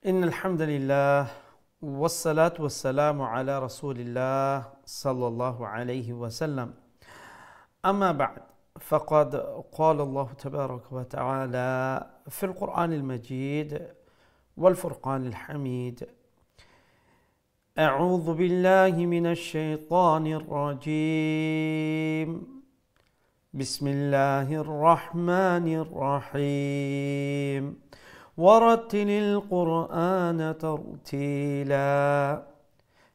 إن الحمد لله والصلاة والسلام على رسول الله صلى الله عليه وسلم. أما بعد، فقد قال الله تبارك وتعالى في القرآن المجيد والفرقان الحميد: أعوذ بالله من الشيطان الرجيم. بسم الله الرحمن الرحيم. ورتل القرآن ترتيلا.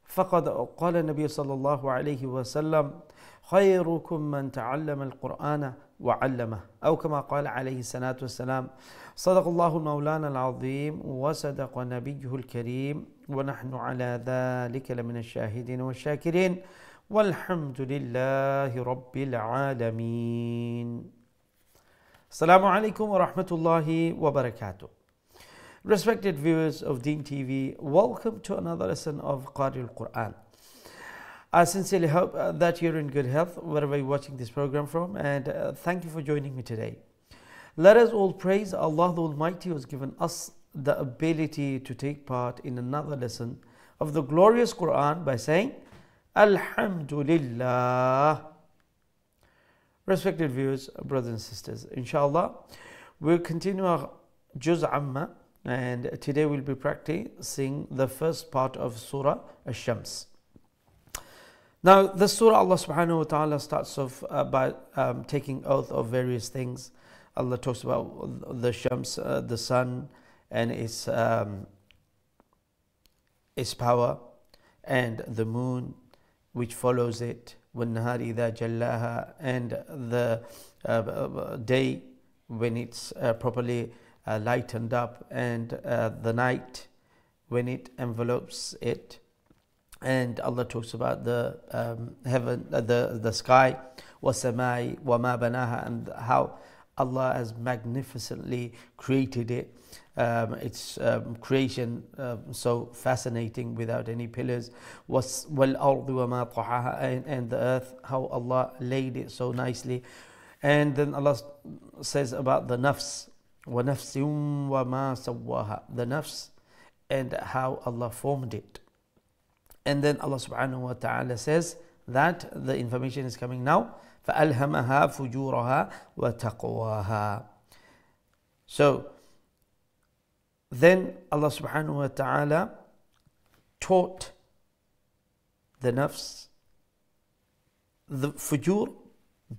فقد قال النبي صلى الله عليه وسلم: خيركم من تعلم القرآن وعلمه، أو كما قال عليه الصلاة والسلام. صدق الله مولانا العظيم وصدق نبيه الكريم، ونحن على ذلك لمن الشاهدين والشاكرين، والحمد لله رب العالمين. Assalamu alaikum wa rahmatullahi wa barakatuh. Respected viewers of Deen TV, welcome to another lesson of Qari al-Quran. I sincerely hope that you're in good health wherever you're watching this program from, and thank you for joining me today. Let us all praise Allah the Almighty, who has given us the ability to take part in another lesson of the glorious Quran by saying Alhamdulillah. Respected viewers, brothers and sisters, inshallah, we'll continue our Juz Amma, and today we'll be practicing the first part of Surah Ash-Shams. Now, the Surah, Allah subhanahu wa ta'ala starts off by taking oath of various things. Allah talks about the Shams, the sun, and its power, and the moon, which follows it, وَالنَّهَارِ إِذَا جَلَّاهَا, and the day when it's properly lightened up, and the night when it envelopes it. And Allah talks about the heaven, the sky, وَالسَّمَاءِ وَمَا بَنَاهَا, and how Allah has magnificently created it. Its creation so fascinating, without any pillars. وَالْأَرْضِ وَمَا طَحَاهَا, and the earth, how Allah laid it so nicely. And then Allah says about the nafs, وَنَفْسٍ وَمَا سَوَّاهَا, the nafs, and how Allah formed it. And then Allah subhanahu wa ta'ala says that the information is coming now, فَأَلْهَمَهَا فُجُورَهَا وَتَقْوَاهَا. So then Allah subhanahu wa ta'ala taught the nafs, the fujur,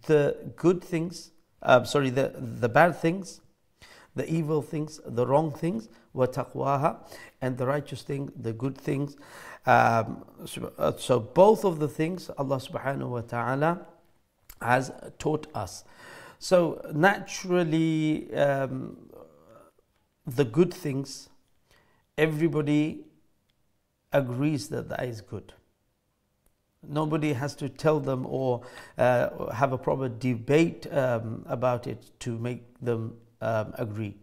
the good things, the bad things, the evil things, the wrong things, wa taqwaha, and the righteous thing, the good things. So both of the things Allah subhanahu wa ta'ala has taught us. So naturally, the good things, everybody agrees that that is good. Nobody has to tell them or have a proper debate about it to make them agree.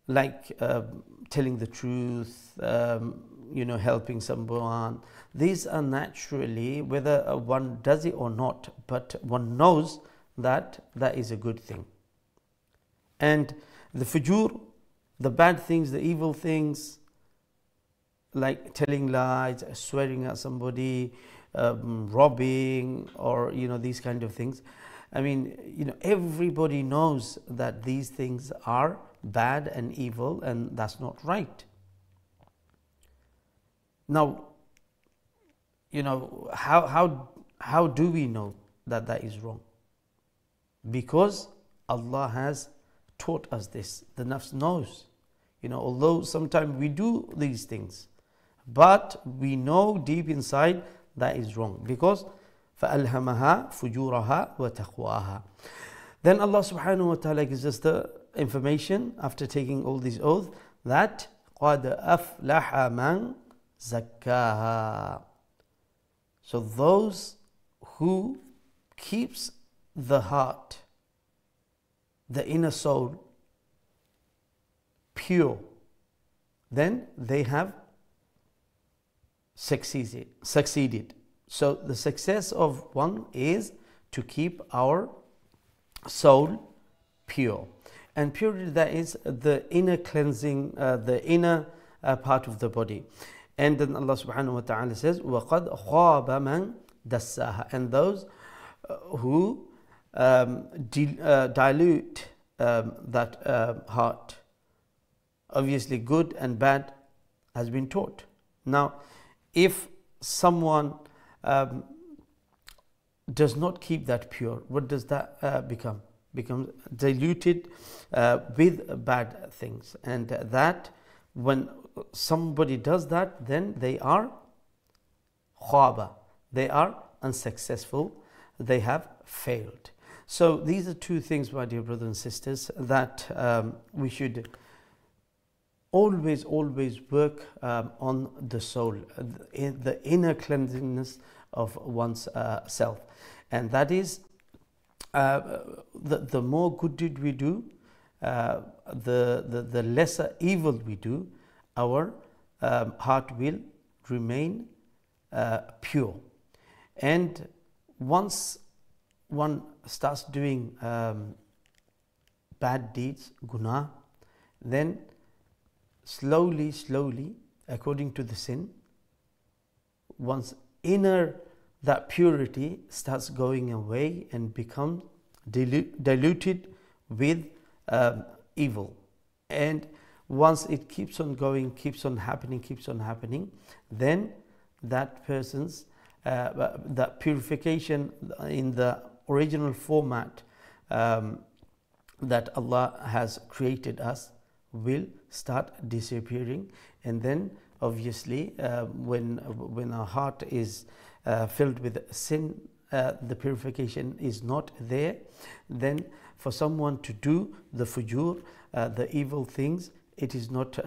Like telling the truth, helping someone. These are naturally, whether one does it or not, but one knows that that is a good thing. And the fujur, the bad things, the evil things, like telling lies, swearing at somebody, robbing, or these kind of things. I mean, everybody knows that these things are bad and evil, and that's not right. Now, how do we know that that is wrong? Because Allah has taught us this. The nafs knows. Although sometimes we do these things, but we know deep inside that is wrong, because فَأَلْهَمَهَا فُجُورَهَا وَتَقْوَاهَا. Then Allah subhanahu wa ta'ala gives us the information after taking all these oaths that قَدْ أَفْلَحَ مَنْ زَكَّاهَا. So those who keeps the heart, the inner soul, pure, then they have succeeded. So the success of one is to keep our soul pure. And purity, that is the inner cleansing, the inner part of the body. And then Allah subhanahu wa ta'ala says, وَقَدْ خَابَ مَنْ دَسَّاهَا. And those who dilute that heart. Obviously, good and bad has been taught. Now, if someone does not keep that pure, what does that become? Becomes diluted with bad things. And that, when somebody does that, then they are khaba, they are unsuccessful, they have failed. So these are two things, my dear brothers and sisters, that we should always work on the soul, the inner cleanliness of one's self. And that is, the more good deed we do, the lesser evil we do, our heart will remain pure. And once one starts doing bad deeds, guna, then slowly, according to the sin, one's inner, that purity starts going away and becomes diluted with evil. And once it keeps on going, keeps on happening, then that person's that purification in the original format that Allah has created us will start disappearing. And then obviously when our heart is filled with sin, the purification is not there, then for someone to do the fujur, the evil things, it is not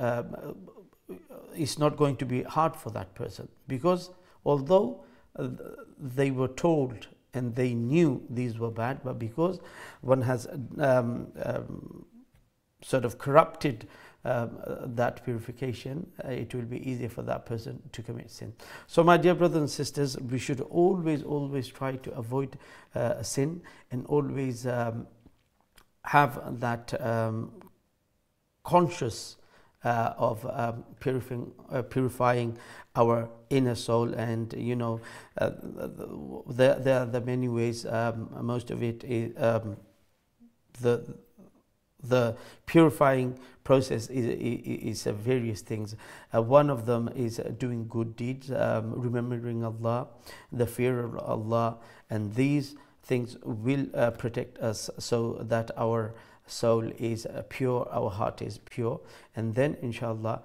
it's not going to be hard for that person, because although they were told and they knew these were bad, but because one has sort of corrupted that purification, it will be easier for that person to commit sin. So my dear brothers and sisters, we should always try to avoid sin, and always have that conscious of purifying our inner soul. And you know, there are the many ways. Most of it is the purifying process is various things. One of them is doing good deeds, remembering Allah, the fear of Allah, and these things will protect us so that our soul is pure, our heart is pure. And then inshallah,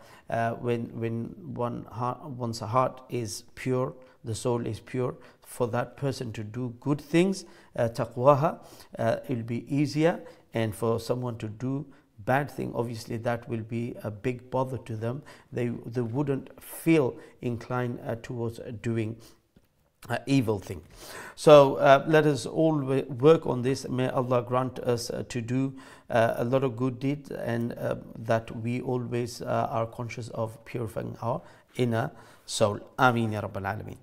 when one's heart is pure, the soul is pure, for that person to do good things, taqwaha, it will be easier. And for someone to do bad thing, obviously that will be a big bother to them. They wouldn't feel inclined towards doing evil thing. So let us all work on this. May Allah grant us to do a lot of good deeds, and that we always are conscious of purifying our inner soul. Ameen ya Rabbal Alameen.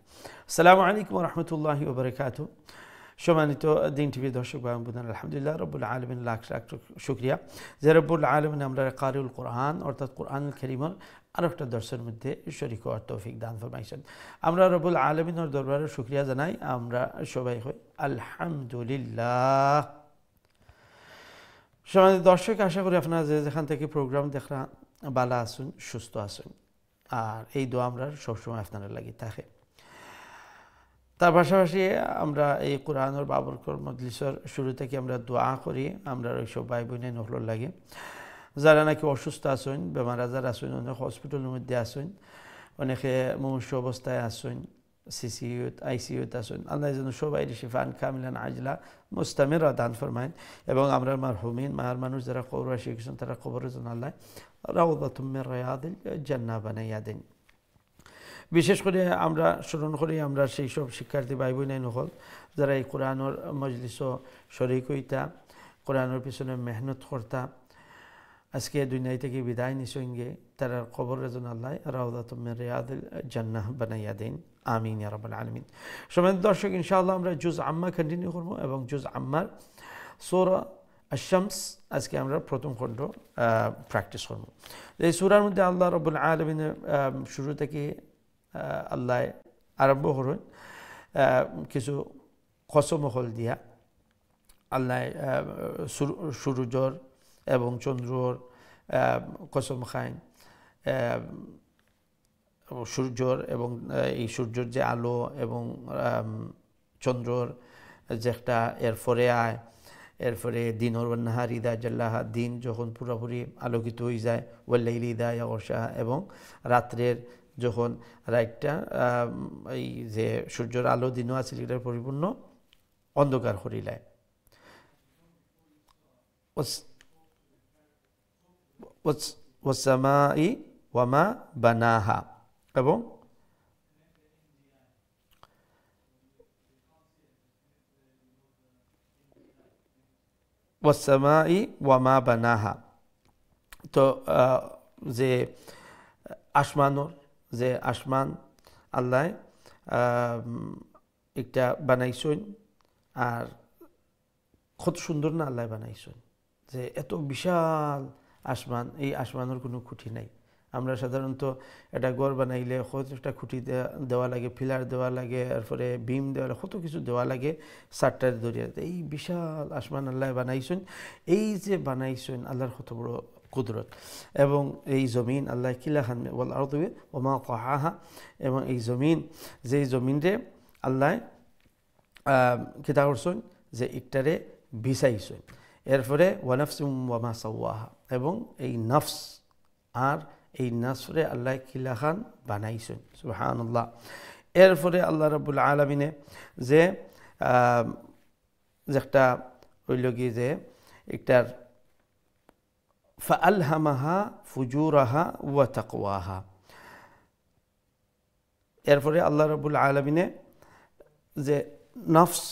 Assalamu alaikum wa rahmatullahi wa barakatuh. সম্মানিত দিন টিভির দর্শক ভাই বোনেরা, আলহামদুলিল্লাহ রব্বুল আলামিন লাখ শুকরিয়া যে রব্বুল আলামিন আমরা কারিউল কোরআন অর্থাৎ কোরআনুল কারীমের আরেকটা দর্শের মধ্যে শরীক হওয়ার তৌফিক দান ফরমাইছেন। আমরা রব্বুল আলামিনের দরবারে শুকরিয়া জানাই। আমরা সবাই হই আলহামদুলিল্লাহ। সম্মানিত দর্শক, আশা করি আপনারা যেখান থেকে প্রোগ্রাম দেখরা ভালো আছেন, সুস্থ আছেন, আর এই দোয়া আমরা সবসময় আপনারা লাগি থাকে। তার পাশাপাশি আমরা এই কোরআনের বাবরকর মজলিসের শুরু থেকে আমরা দোয়া করি আমরা ওইসব ভাই বোনের নহলর লাগে যারা নাকি অসুস্থ আছেন, বেমার আজার আছেন, অনেক হসপিটালের মধ্যে আছেন, অনেকে মুমূর্ষু অবস্থায় আছেন, সিসিইউত আইসিইউত আছেন। আল্লাহ যেন সবাই শিফান কামিলান আজলা মুস্তামির দান ফরমায়েন, এবং আমরা মারহুমিন মার মানুষ যারা কবর শিখেছেন তারা কবরের জন্য আল্লাহ রাউদাতুম মির রিয়াদিল জান্নাহ বানাইয়া দেন। বিশেষ করে আমরা স্মরণ করি আমরা সেই সব শিক্ষার্থী ভাই বোন নহল যারা এই কোরআনের মজলিস শরীক হইতা, কোরআনের পিছনে মেহনত করতা, আজকে দুনিয়া থেকে বিদায় নিসঙ্গে তারা কবরের জন্য আল্লাহ রাউদাতুম মির রিয়াদিল জান্নাহ বানাইয়া দেন। আমিন ইয়া রাব্বাল আলামিন। সম্মানিত দর্শক, ইনশাআল্লাহ আমরা জুজ আম্মা কন্টিনিউ করব, এবং জুজ আম্মার সূরা আশ-শামস আজকে আমরা প্রথম খণ্ড প্র্যাকটিস করব। এই সূরার মধ্যে আল্লাহ রাব্বুল আলামিনের শুরু থেকে আল্লাহ আরম্ভ করেন কিছু কসমহল দিয়া। আল্লাহ সূর্যর এবং চন্দ্রর কসম খায়, সূর্যর এবং এই সূর্যর যে আলো এবং চন্দ্রর যে একটা এরপরে আয়, এরপরে দিনর নাহার ইদা জাল্লাহা, দিন যখন পুরোপুরি আলোকিত হয়ে যায়, ওয়াল্লাইলি ইদা ইয়াগশাহা, এবং রাত্রের যখন রাতটা এই যে সূর্যের আলো দিনও আছে এটার পরিপূর্ণ অন্ধকার করিলায়। ওয়াসসামাই ওয়ামা বানাহা, এবং ওয়াসসামাই ওয়ামা বানাহা, তো যে আসমানর যে আসমান আল্লাহ একটা বানাইছেন, আর কত সুন্দর না আল্লাহ বানাইছেন, যে এত বিশাল আসমান, এই আসমানের কোনো খুঁটি নাই। আমরা সাধারণত একটা ঘর বানাইলে কতটা খুঁটি দেওয়া লাগে, পিলার দেওয়া লাগে, এরপরে বিম দেওয়া লাগে, কত কিছু দেওয়া লাগে সাতটার দরিয়া। এই বিশাল আসমান আল্লাহ বানাইছেন। এই যে বানাইছেন আল্লাহর কত বড় কুদরত। এবং এই জমিন আল্লাহ কিলাখান ওয়াল আরদি ওমা তাহাহা, এবং এই জমিন, যেই জমিনরে আল্লাহ কিতা করছেন, যে একটারে বিছাইছেন। এরপরে ওয়ানাফসুম ওয়ামা সাওয়াহা, এবং এই নফস আর এই নফসরে আল্লাহ কিলাখান বানাইছেন। সুবহানাল্লাহ। এরপরে আল্লাহ রাব্বুল আলামিনে যে একটা হইল কি, যে একটার ফাআলহামাহা ফুজুরাহা ওয়া তাকওয়াহা, এরপরে আল্লাহ রাব্বুল আলামিনে যে নফস,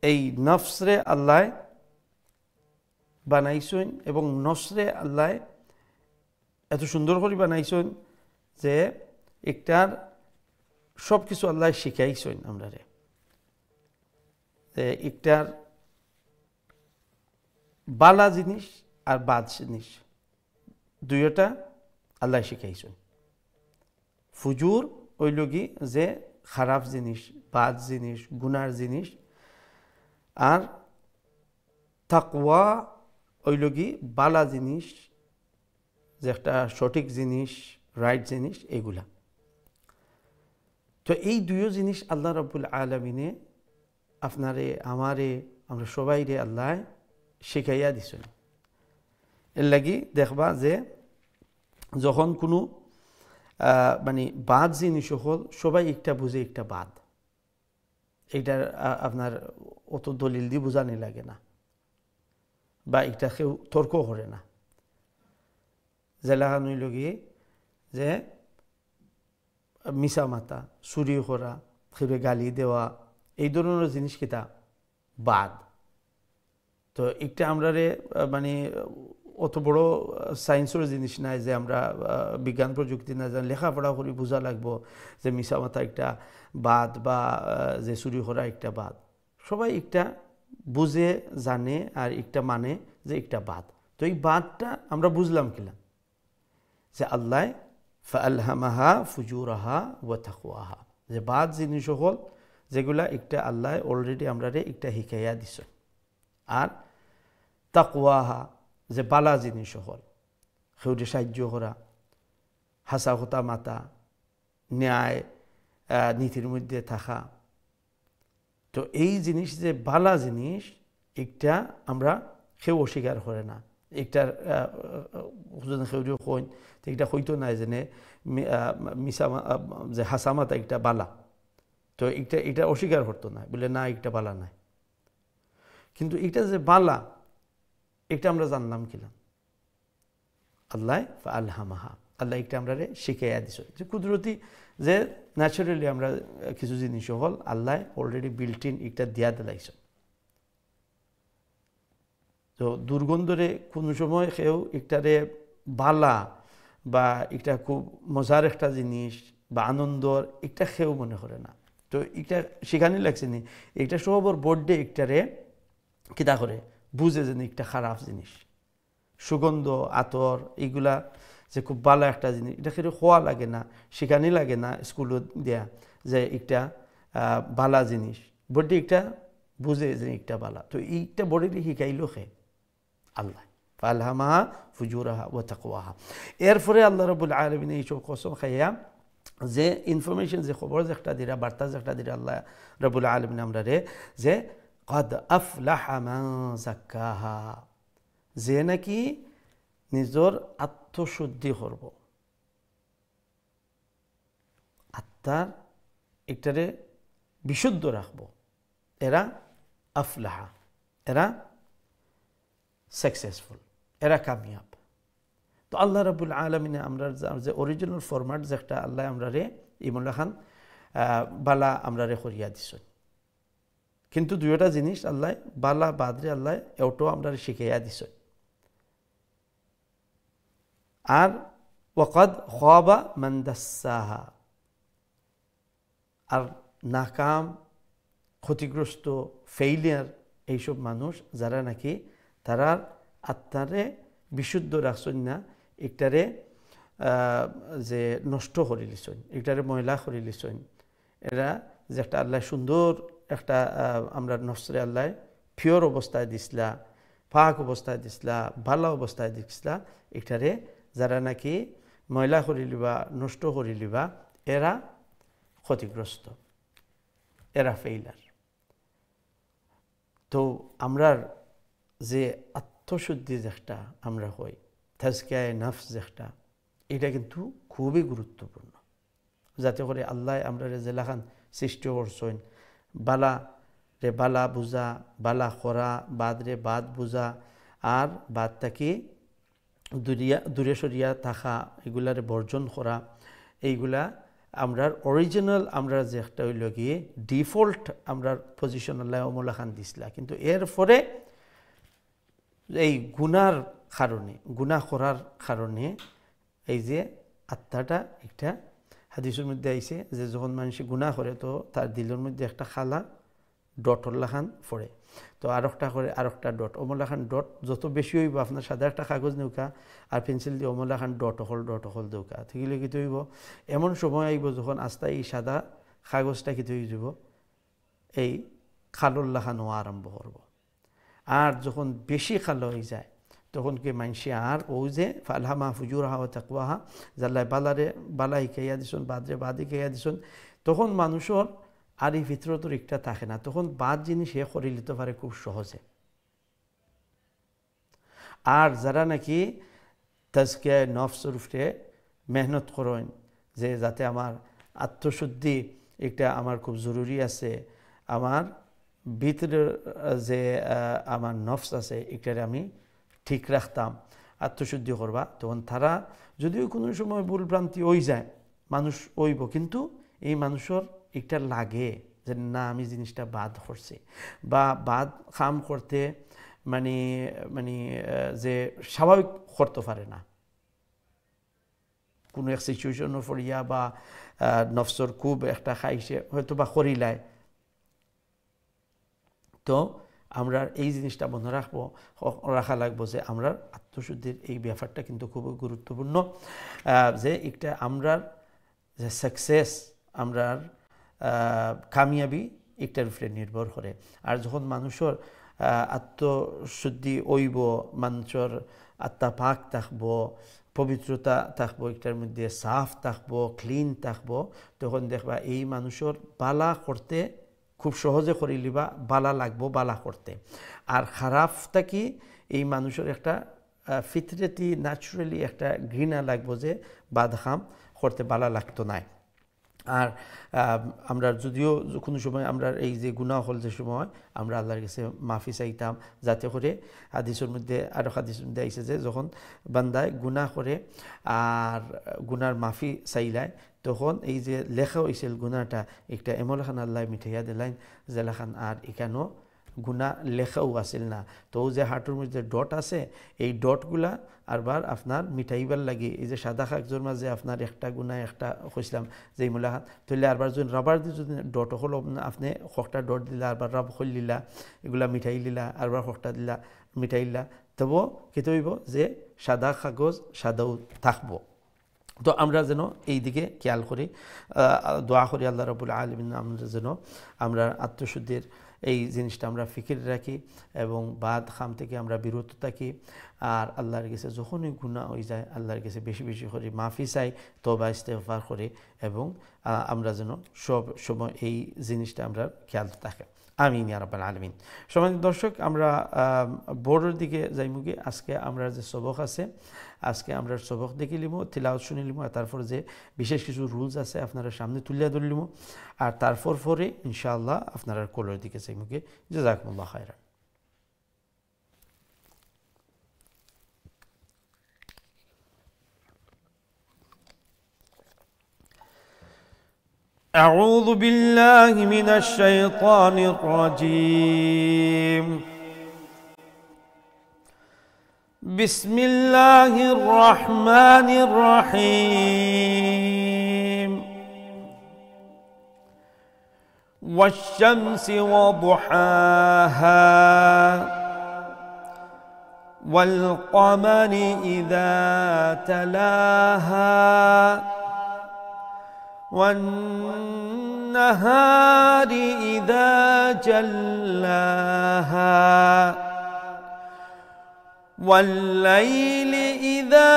এই নফসরে আল্লাহ বানাইছেন, এবং নফসরে আল্লাহ এত সুন্দর করে বানাইছেন যে একটার সব কিছু আল্লাহ শিখাইছেন আমরা রে, যে একটার বালা জিনিস আর বাদ জিনিস দুইটা আল্লাহ শিখাইছেন। ফুজুর হইল কি, যে খারাপ জিনিস, বাদ জিনিস, গুনার জিনিস, আর তাকওয়া হইল কি বালা জিনিস, যে একটা সঠিক জিনিস, রাইট জিনিস, এগুলা। তো এই দুইও জিনিস আল্লাহ রাব্বুল আলামিনে আপনারে আমারে আমরা সবাইরে আল্লাহ শিখাইয়া দিছেন। এর লাগি দেখবা যে যখন কোনো মানে বাদ জিনিস হল, সবাই একটা বুঝে একটা বাদ, এইটার আপনার অত দলিল দিয়ে বোঝানি লাগে না, বা এটা কেউ তর্ক করে না। জেলাখান হইল গিয়ে যে মিছা মাতা, চুরি করা, কেউ গালি দেওয়া, এই ধরনের জিনিস কিতা বাদ। তো একটা আমরা মানে অত বড় সায়েন্সের জিনিস নাই যে আমরা বিজ্ঞান প্রযুক্তি না জানি লেখাপড়া করে বোঝা লাগবো যে মিছা মাথা একটা বাদ, বা যে চুরি করা একটা বাদ। সবাই একটা বুঝে জানে আর একটা মানে যে একটা বাদ। তো এই বাদটা আমরা বুঝলাম কিনা, যে আল্লাহ ফাআলহামাহা ফুজুরাহা ওয়া তাকওয়াহা, যে বাদ জিনিস হল যেগুলা একটা আল্লাহ অলরেডি আমরা একটা শিখাইয়া দিছ, আর তাকওয়াহা যে বালা জিনিস হল, সেউরে সাহায্য করা, হাসা হতা মাতা, ন্যায় নীতির মধ্যে থাকা। তো এই জিনিস যে বালা জিনিস, একটা আমরা কেউ অস্বীকার করে না। একটার সেউরে কইন, তো এটা হইতো না যে মিশা যে হাসা মাতা একটা বালা, তো এটা অস্বীকার করতো না, বলে না একটা বালা নাই। কিন্তু এটা যে বালা, এটা আমরা জানলাম কিনা, আল্লাহ ফাআলহামাহা, আল্লাহ একটা আমরা শিখাইয়া দিছ। যে কুদরতি যে ন্যাচারালি আমরা কিছু জিনিস হল আল্লাহ অলরেডি বিল্ট ইন একটা দিয়া দিলাইছ। তো দুর্গন্ধরে কোনো সময় কেউ একটারে বালা বা একটা খুব মজার একটা জিনিস বা আনন্দর একটা কেউ মনে করে না। তো এটা সেখানে লাগছে নি, এটা সবর বোর্ডে একটারে কিতা করে বুঝে যে একটা খারাপ জিনিস। সুগন্ধ আতর এগুলা যে খুব ভালো একটা জিনিস, এটা কিন্তু খোয়া লাগে না, শিখানি লাগে না স্কুলে দেয়া যে একটা বালা জিনিস। বডি একটা বুঝে যে একটা বালা, তো এইটা বডিতে শিখাইলো খে আল্লাহ। ফালহামাহা ফুজুরাহা ওয়া তাকওয়াহা। এরপরে আল্লাহ রাব্বুল আলামিন এইসব কসম খাইয়া যে ইনফরমেশন, যে খবর যে একটা দিরা, বার্তা যে একটা দিরা আল্লাহ রাব্বুল আলামিন আমরা রে, যে কদ আফলাহা মান যাক্কাহা, যে নাকি নিজের আত্মশুদ্ধি করব, আত্মার একটারে বিশুদ্ধ রাখব, এরা আফলাহা, এরা সাকসেসফুল, এরা কামিয়াব। তো আল্লাহ রাব্বুল আলামিনে আমরা যে অরিজিনাল ফরম্যাট যে একটা আল্লাহ আমরা রে ইমুল্লাহ খান বালা আমরা রে করিয়া দিছেন, কিন্তু দুইটা জিনিস আল্লাহ বালা বাদরে আল্লাহ এওটো আমরা শিখাইয়া দিছেন। আর ওয়াকাদ খাবা মান দাসসাহা, আর নাকাম, ক্ষতিগ্রস্ত, ফেইলিয়ার এইসব মানুষ যারা নাকি তারা আত্মারে বিশুদ্ধ রাখছেন না, একটারে যে নষ্ট করে লিছেন, একটারে ময়লা করে লিছেন। এরা যে একটা আল্লাহ সুন্দর একটা আমরা নফসরে আল্লাহ পিওর অবস্থায় দিসলা, পাক অবস্থায় দিসলা, ভালো অবস্থায় দিসলা, একটারে যারা নাকি ময়লা করে লিবা, নষ্ট করে লিবা, এরা ক্ষতিগ্রস্ত, এরা ফেইলার। তো আমরার যে আত্মশুদ্ধি যেটা আমরা হই, তাজকিয়ায়ে নফস যেটা, এটা কিন্তু খুবই গুরুত্বপূর্ণ, যাতে করে আল্লাহ আমরা জেলাখান সৃষ্টি করছেন বালা রে বালা বুঝা, বালা খরা, বাদ রে বাদ বুঝা, আর বাদ থাকি দূরে সরিয়া থাকা, এগুলারে বর্জন করা, এইগুলা আমরার অরিজিনাল আমরা যে একটা হইল গিয়ে ডিফল্ট আমরার পজিশন আল্লাহ অমলা খান দিছিলা। কিন্তু এরপরে এই গুনার কারণে, গুনাহ করার কারণে এই যে আত্মাটা একটা হাদিসের মধ্যে আইছে যে যখন মানুষ গুনাহ করে তো তার দিলের মধ্যে একটা খালা ডটল্লাখান পড়ে, তো আরেকটা করে আরেকটা ডট, অমলাখান ডট যত বেশি হইব, আপনার সাদা একটা কাগজ নেউকা আর পেন্সিল দিয়ে অমলাখান ডট হল দেউকা, ঠিকলে কি হইব এমন সময় আইব যখন আস্তে এই সাদা কাগজটা কি হয়ে যাব, এই খালুল্লাখানও আরম্ভ করব। আর যখন বেশি খালো হয়ে যায় তখন কি মানুষে আর ও যে ফালহামাহা ফুজুরাহা ওয়া তাকওয়াহা, জাল্লাহ বালারে বালা শিখাইয়া দিছুন, বাদরে বাদ শিখাইয়া দিছুন, তখন মানুষের আর এই ভিতরতর একটা থাকে না, তখন বাদ জিনিস হে করে নিতে পারে খুব সহজে। আর যারা নাকি তাজকিয়ায়ে নফসের উপরে মেহনত করেন যে যাতে আমার আত্মশুদ্ধি একটা আমার খুব জরুরি আছে, আমার ভিতরের যে আমার নফস আছে এটারে আমি ঠিক রাখতাম, আত্মশুদ্ধি করবা, তখন তারা যদিও কোনো সময় ভুল ভ্রান্তি হয়ে যায়, মানুষ হইব, কিন্তু এই মানুষের একটা লাগে যে না আমি জিনিসটা বাদ করছি, বা বাদ কাম করতে মানে মানে যে স্বাভাবিক করতে পারে না, কোনো এক সিচুয়েশনের পড়িয়া বা নফসর খুব একটা খাইছে হয়তো বা করিলায়। তো আমরা এই জিনিসটা মনে রাখা লাগবো যে আমরা আত্মশুদ্ধির এই ব্যাপারটা কিন্তু খুবই গুরুত্বপূর্ণ, যে একটা আমরার যে সাকসেস, আমরার কামিয়াবি একটার উপরে নির্ভর করে। আর যখন মানুষের আত্মশুদ্ধি হইব, মানুষের আত্মা পাক থাকবো, পবিত্রতা থাকবো, একটার মধ্যে সাফ থাকবো, ক্লিন থাকবো, তখন দেখবা এই মানুষের বালা করতে খুব সহজে করে লিবা, বালা লাগবো বালা করতে। আর খারাপটা কি এই মানুষের একটা ফিতরেতি ন্যাচুরালি একটা ঘৃণা লাগবো যে বাদ খাম করতে বালা লাগতো নাই। আর আমরা যদিও কোনো সময় আমরা এই যে গুনাহ হল যে সময় আমরা আল্লাহর কাছে মাফি চাইতাম, যাতে করে হাদিসের মধ্যে আরও হাদিসের মধ্যে আইছে যে যখন বান্দায় গুনাহ করে আর গুনার মাফি চাইলায়, তখন এই যে লেখা হয়েছিল গুনাহটা একটা এমন খান আল্লাহ মিঠাইয়া দিলাইন যে লেখান আর এখানেও গুনাহ লেখাও আসিল না। তো যে হাঁটুর মধ্যে ডট আছে এই ডটগুলা আরবার আপনার মিটাইবার লাগে এই যে সাদা কাগজের মাঝে আপনার একটা গুনাহ একটা কইছিলাম যে মুলাহাত তইলে আরবার যদি রাবার দিয়ে যদি ডট হলো আপনি কটা ডট দিলা আরবার রাব হল দিলা এগুলা মিঠাই দিলা আরবার কটা দিলা মিঠাই দিলা তবু কেতে হইব যে সাদা কাগজ সাদাও থাকবো। তো আমরা যেন এই দিকে খেয়াল করি, দোয়া করি আল্লাহ রাব্বুল আলামিন আমরা যেন আমরা আত্মশুদ্ধির এই জিনিসটা আমরা ফিকির রাখি এবং বাদ খাম থেকে আমরা বিরত থাকি। আর আল্লাহর কাছে যখনই গুনাহ হয়ে যায় আল্লাহর কাছে বেশি বেশি করে মাফি চাই, তওবা ইস্তেগফার করি এবং আমরা যেন সব সময় এই জিনিসটা আমরা খেয়াল থাকে। আমিন ইয়া রাব্বাল আলামিন। সম্মানিত দর্শক, আমরা বোর্ডের দিকে যাইমুগে। আজকে আমরা যে সবক আছে আজকে আমরা সবক দেখে লিমো, তিলাওয়াত শুনে লিমো, আর তারপর যে বিশেষ কিছু রুলস আছে আপনারা সামনে তুলিয়া ধরলিমো, আর তারপর পরে ইনশাআল্লাহ আপনারা কোলের দিকে যাইমুগে। জাযাকুমুল্লাহ খায়রান। أعوذ بالله من الشيطان الرجيم. بسم الله الرحمن الرحيم. والشمس وضحاها والقمر إذا تلاها والنهار إذا جلاها والليل إذا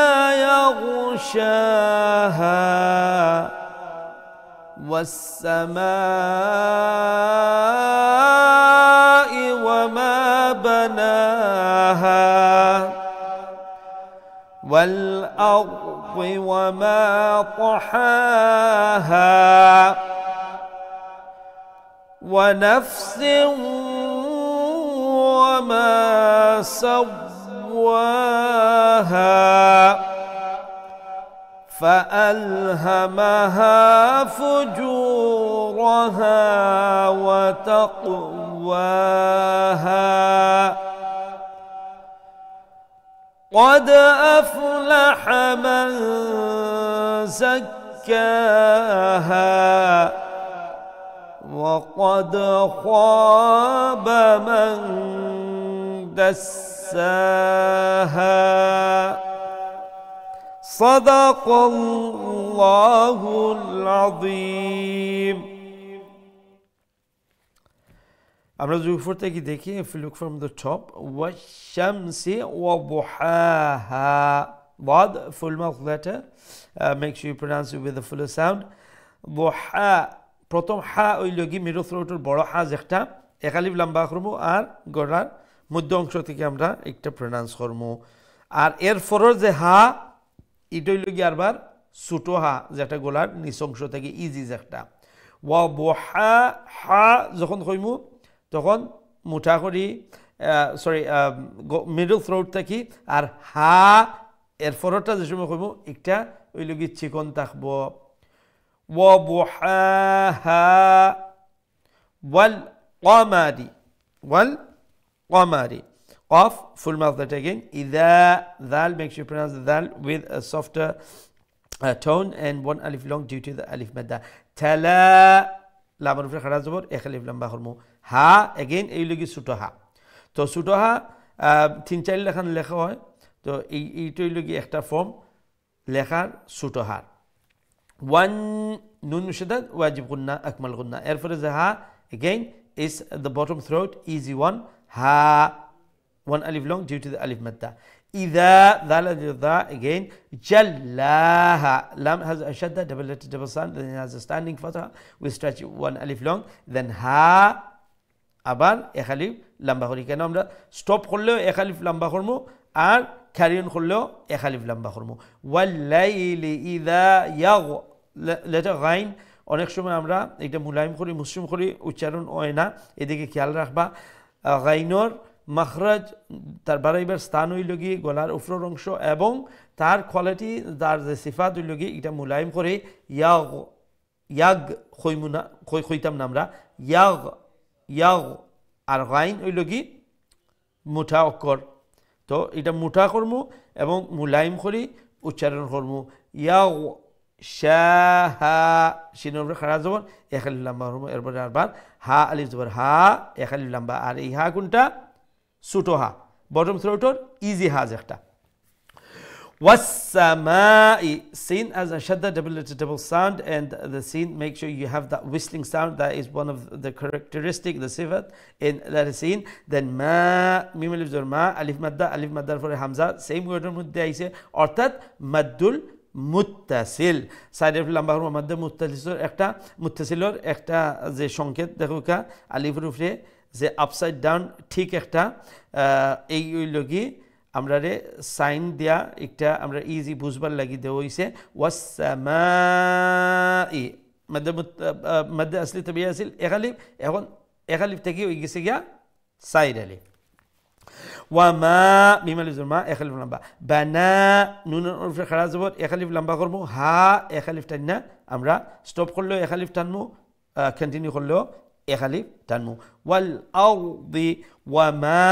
يغشاها والسماء وما بناها والأرض وما طحاها ونفس وما سواها فألهمها فجورها وتقواها قد أفلح من زكاها وقد خاب من دساها صدق الله العظيم. আমরা যদি উপর থেকে দেখি, if you look from the top, والشمس وضحاها, ضاد full mouth letter, make sure you pronounce it with the fuller sound. ضحا প্রথম হা হইল কি মিডল থ্রোটের বড় হা যেটা একালিফ লম্বা করবো আর গলার মধ্য অংশ থেকে আমরা একটা প্রনাউন্স করবো। আর এর ফরর যে হা এটা হইল কি আরবার ছোট হা যেটা গলার নিচ অংশ থেকে ইজি যেটা। ওয়া বহা হা যখন কইমু তখন মুঠা করি মিডল থ্রোট থাকি, আর হা এর ফররটা যে সময় কইমু একটা হইল কি চিকন থাকবো। وضحاها والقمر والقمر قاف full mouth that again. إذا ذال, make sure you pronounce the ذال with a softer tone and one alif long due to the alif madda. تلا لام رفع خرج زبر এক alif লম্বা করমু। হা again এই লগি ছোট হা, তো ছোট হা তিন চার লেখান লেখা হয়, তো এইটাই লগি একটা ফর্ম লেখার ছোট হার। One nun mushaddad wajib gunna akmal gunna. Therefore the ha again is the bottom throat easy one. Ha one alif long due to the alif madda. Idha dal again jallaha, lam has a shadda double letter double sound, then it has a standing fatha, we stretch one alif long, then ha আবার এক আলিফ লম্বা করি। কেন আমরা stop করলেও এক আলিফ লম্বা করবো আর ক্যারি অন করলেও এক আলিফ লম্বা করবো। ওয়াল্লাইলি ইযা ইয়াগ লেটার গাইন অনেক সময় আমরা এটা মুলায়ম করি মুসলিম করি উচ্চারণ হয় না, এদিকে খেয়াল রাখবা। গাইনর মাখরাজ তার বাড়াইবার স্থান হইল গিয়ে গলার উপরের অংশ এবং তার কোয়ালিটি তার যে সিফাত হইল গিয়ে এটা মুলায়ম করে ইয়াগ ইয়াগ খইমুনা খইতাম না আমরা ইয়াগ ইয়াগ আর গাইন হইল কি মুঠা অক্ষর তো এটা মুঠা করমু এবং মুলাইম করি উচ্চারণ করমু ইয়াও শাহা শিনের উপরে খাড়া জবর এক আলিফ লম্বা করমু এরপরে আবার হা আলিফ জবর হা এক আলিফ লম্বা আর এই হা কোনটা ছোট হা বটম থ্রোটর ইজি হা একটা والسماء sin as a shadda double sound and the sin make sure you have that whistling sound that is one of the characteristic the sifat in that sin then ma mim alif zor ma alif madda for hamza same word মধ্যে আইছে অর্থাৎ মাদ্দুল মুত্তাসিল সাইডের লম্বা হরফ মধ্যে মুত্তাসিলর একটা যে সংকেত দেখো কা আলিফের উপরে যে আপসাইড ডাউন ঠিক একটা এই লগি আমরা রে সাইন দিয়া একটা আমরা ইজি বুঝবার লাগি দেওয়া হইছে ওয়াসসামাই মধ্যে আসলি তবে আসিল একালিফ এখন একালিফ থেকে হয়ে গেছে গিয়া সাইড আলিফ ওয়ামা মিম আলিফ জবর মা এক আলিফ লম্বা বানা নুনের উপরে খাড়া জবর এক আলিফ লম্বা করবো হা এক আলিফ টান না আমরা স্টপ করলেও এক আলিফ টানমু কন্টিনিউ করলেও এক আলিফ টানমু ওয়াল আরদি ওয়ামা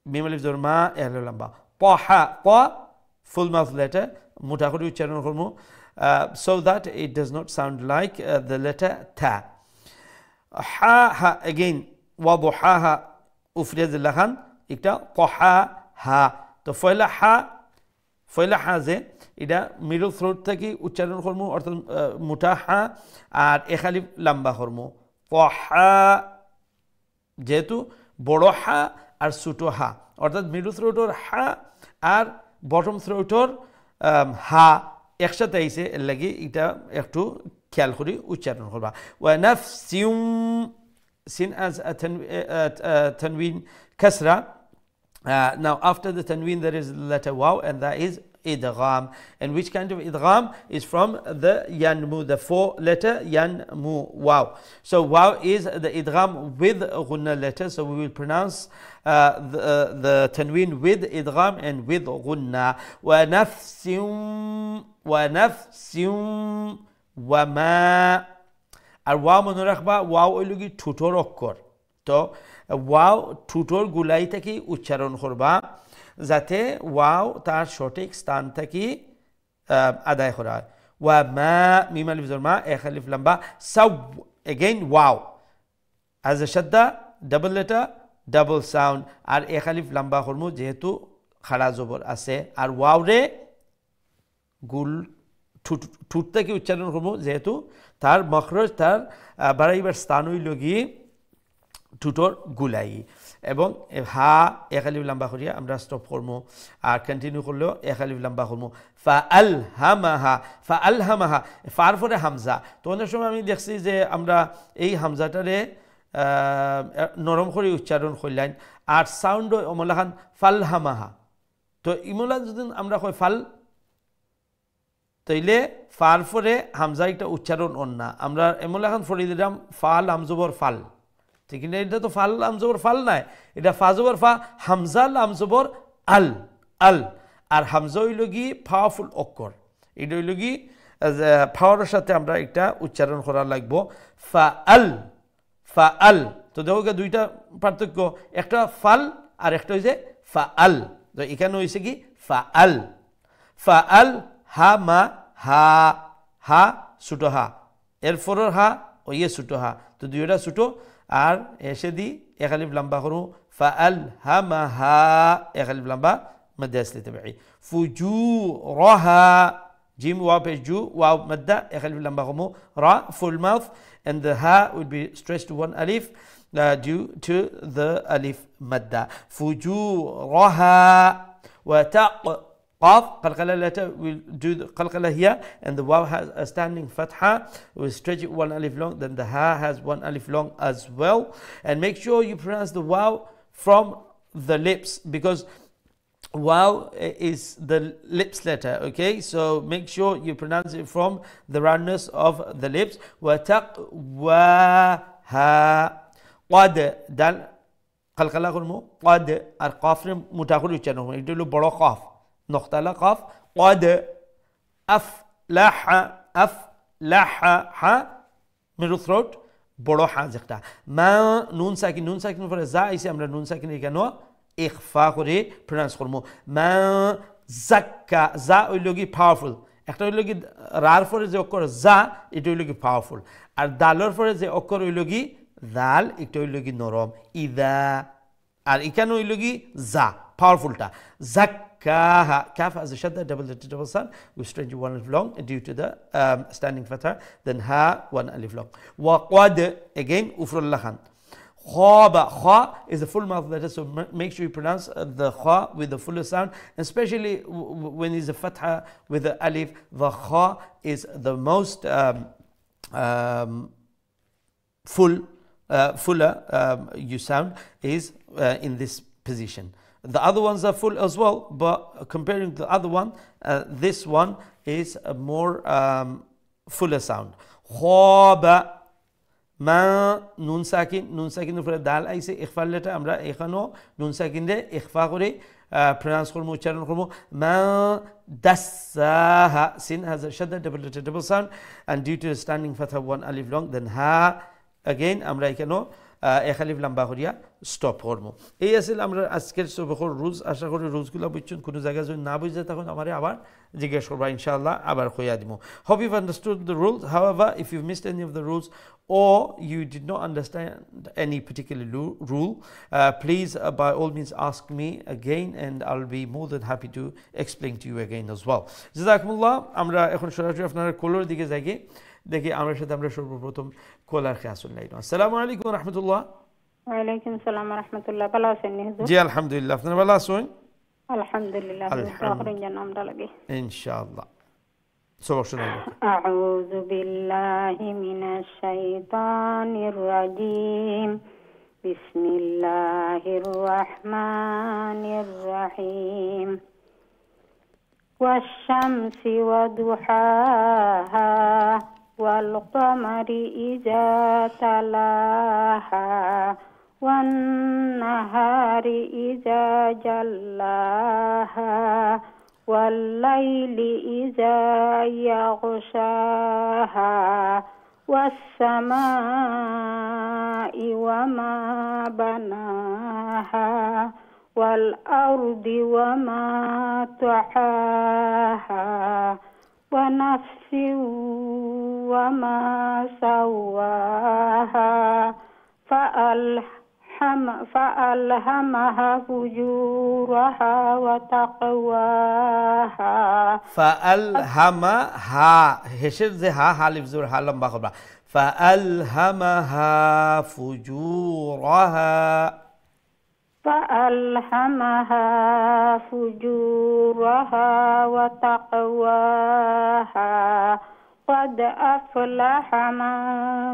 mim alif zor ma এক আলিফ লম্বা পহা প full mouth letter মুঠা করে উচ্চারণ করবো so that it does not sound like the letter ta ha ha again وضحاها উফরে লাখান একটা পহা হা তো ফয়লা হা যে এটা মিডল থ্রোট থেকে উচ্চারণ করবো অর্থাৎ মুঠা হা আর এক আলিফ লম্বা করবো পহা যেহেতু বড় হা আর ছোট হা অর্থাৎ মিডল থ্রোটর হা আর বটম থ্রোটর হা একসাথে আইছে এর লাগি এটা একটু খেয়াল করে উচ্চারণ করবা ওয়া নাফসিউম sin as a tanween kasra now after the tanween there is the letter waw and that is idgham and which kind of idgham is from the yanmu the four letter yanmu waw so waw is the idgham with gunna letter so we will pronounce the tanween with idgham and with gunna wa nafsim wa ma R wow মনে রাখবা wow হইল কি ঠুটোর অক্ষর তো wow ঠুটোর গুলাই থেকে উচ্চারণ করবা যাতে ওয়াও তার সঠিক স্থান থেকে আদায় করা হয় ওয়া মা মিম আলিফ জবর মা এক আলিফ লম্বা সাউ again wow as a shadda double letter double sound আর এক আলিফ লম্বা করমু যেহেতু খাড়া জবর আছে আর ওয়াও রে গুল ঠুট থেকে উচ্চারণ করবো যেহেতু তার মখরজ তার বাড়াইবার স্থান হইল গিয়ে ঠুটোর গুলাই এবং হা এক আলিফ লম্বা করিয়া আমরা স্টপ করবো আর কন্টিনিউ করলেও এক আলিফ লম্বা করবো ফা আল হামাহা ফার পরে হামজা তো অনেক সময় আমি দেখছি যে আমরা এই হামজাটারে নরম করে উচ্চারণ করলেন আর সাউন্ড অমলাখান ফাল হামাহা তো ইমলা যদি আমরা কই ফাল তাইলে ফার পরে হামজা একটা উচ্চারণ অন্যা আমরা এমন এখন ফরি দিলাম ফাল আমজবর ফাল ঠিক না এটা তো ফাল আমজবর ফাল নাই এটা ফাজবর ফা হামজা আমজবর আল আল আর হামজা হইল গি পাওয়ারফুল অক্ষর এটা হইল গি পাওয়ারের সাথে আমরা একটা উচ্চারণ করা লাগবো ফা আল তো দেখো দুইটা পার্থক্য একটা ফাল আর একটা হইছে ফা আল তো এখানে হইছে কি ফা আল হা মা হা হা ছোটো হা এরপরের হা ও ইয়ে ছোটো হা তো দুইটা ছোটো আর এসে দি এক আলিফ লম্বা করু ফা আল হা মা হা এক আলিফ লম্বা মধ্যে আসলে তবে ফুজু রহা জিম ওয়া পেশ জু ওয়া মদ্দা এক আলিফ লম্বা করু রা ফুল mouth and the ha will be stretched to one alif due to the alif madda fujuraha wa قاف قلقلة letter will do the قلقلة here and the waw has a standing fatha we'll stretch it one alif long then the ha has one alif long as well and make sure you pronounce the waw from the lips because waw is the lips letter okay so make sure you pronounce it from the roundness of the lips وتقواها قد دال قلقلة قلمو قد القاف متاخر يتشنو يدلو بڑو قاف نقطة قاف قد أفلح ح middle throat বড় হা যেটা মা নুন সাকিন পরে যা আইছে আমরা নুন সাকিন এখানে ইখফা করে প্রনাউন্স করবো মা জাক্কা যা হইল কি পাওয়ারফুল একটা হইল কি রার পরে যে অক্ষর যা এটা হইল কি পাওয়ারফুল আর দালর পরে যে অক্ষর হইল কি দাল এটা হইল কি নরম ইদা আর এখানে হইল কি যা পাওয়ারফুলটা জাক্কাহা calf as a shadda double sound with strange one alif long due to the standing fatha then ha one alif long wa qad again ufrul lahan khaba kha is a full mouth letter so make sure you pronounce the kha with the fuller sound especially when is a fatha with the alif the kha is the most fuller you sound is in this position. The other ones are full as well, but comparing to the other one, this one is a more fuller sound. Khaba ma nun sakin উপরে দাল আইছে ইখফা লেটা আমরা এখানেও নুন সাকিন দিয়ে ইখফা করে pronounce করব উচ্চারণ করব মা dassaha sin has a shadda double sound and due to the standing fatha one alif long then ha again আমরা এখানেও এক আলিফ লম্বা করিয়া স্টপ করবো এই আসলে আমরা আজকের সবকর রুলস আশা করি রুলসগুলো বুঝছেন কোনো জায়গায় যদি না বুঝে তখন আমারে আবার জিজ্ঞেস করবা ইনশাআল্লাহ আবার কইয়া দিব hope you've understood the rules however if you've missed any of the rules or you did not understand any particular rule please by all means ask me again and I'll be more than happy to explain to you again as well জাযাকুমুল্লাহ আমরা এখন সরাসরি আপনারা কোলার দিকে যাই দেখি আমার সাথে আমরা সর্বপ্রথম কোলার খেয়াসুল লাইন আসসালামু আলাইকুম ওয়া রাহমাতুল্লাহ ওয়া আলাইকুম আসসালাম ওয়া রাহমাতুল্লাহ ভালো আছেন হুজুর জি আলহামদুলিল্লাহ আপনারা ভালো আছেন আলহামদুলিল্লাহ আখরিন জানাম লাগে ইনশাআল্লাহ সবক শুনাই আউযু বিল্লাহি মিনাশ শাইতানির রাজিম বিসমিল্লাহির রাহমানির রাহিম ওয়াশ-শামসি ওয়া দুহাহা والقمر إذا تلاها والنهار إذا جلاها والليل إذا يغشاها والسماء وما بناها والأرض وما طحاها ونفس وما سواها فألهمها فجورها وتقواها فألهمها হেসের যে হা হালিফ জোর হা লম্বা করবা فألهمها فجورها فألهمها فجورها وتقواها قد أفلح من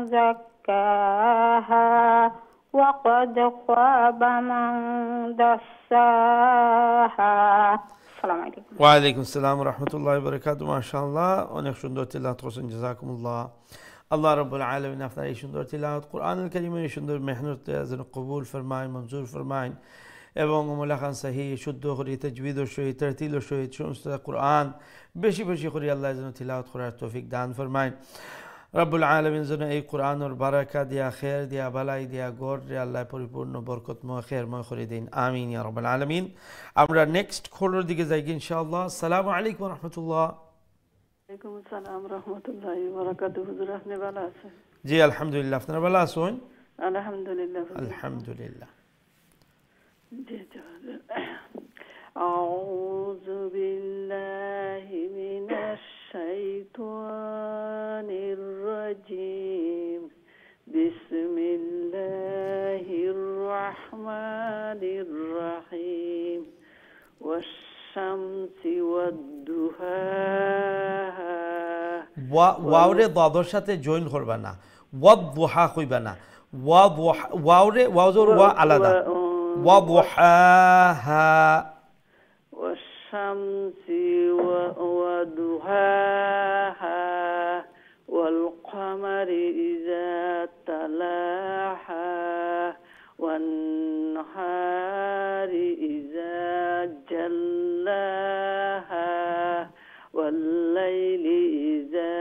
زكاها وقد خاب من دساها السلام عليكم وعليكم السلام ورحمة الله وبركاته ما شاء الله অনেক সুন্দর তিলাওয়াত করছেন জাযাকুমুল্লাহ আল্লাহ রাব্বুল আলামিন আপনার এই সুন্দর তিলাওয়াত কোরআনুল কারীমের এই সুন্দর মেহনত যেন কবুল ফরমায় মঞ্জুর ফরমায় এবং মুলাকান সহি শুদ্ধ করে তাজবিদের সহিত তারতিলের সহিত সমস্ত কোরআন বেশি বেশি করে আল্লাহ যেন তিলাওয়াত করার তৌফিক দান ফরমায় রব্বুল আলামিন যেন এই কোরআনের বারাকা দিয়া খের দিয়া বালাই দিয়া গড় রে আল্লাহ পরিপূর্ণ বরকতময় খেরময় করে দিন আমিন ইয়া রাব্বুল আলামিন আমরা নেক্সট কলের দিকে যাই ইনশাআল্লাহ আসসালামু আলাইকুম ওয়া রাহমাতুল্লাহ ওয়ালাইকুম আসসালাম রাহমাতুল্লাহি ওয়া বারাকাতুহু হুজুর আপনি ভালো আছেন জি আলহামদুলিল্লাহ আপনারা ভালো আছেন আলহামদুলিল্লাহ আলহামদুলিল্লাহ জি আউযু বিল্লাহি মিনাশ শাইতানির রাজিম বিসমিল্লাহির রাহমানির রাহিম ওয়াশ-শামসি ওয়াদ-দুহাহা ওয়াওরে দাদর সাথে জয়েন করবা না ওয়াদ-দুহা কইবা না ওয়াওরে ওয়াজর ওয়া আলাদা ওয়াদ-দুহাহা ওয়াশ-শামসি ওয়াদ-দুহাহা ওয়াল-কমারি ইযা তালাহা ওয়ান-নাহারি ইযা জাল্লাহা والليل إذا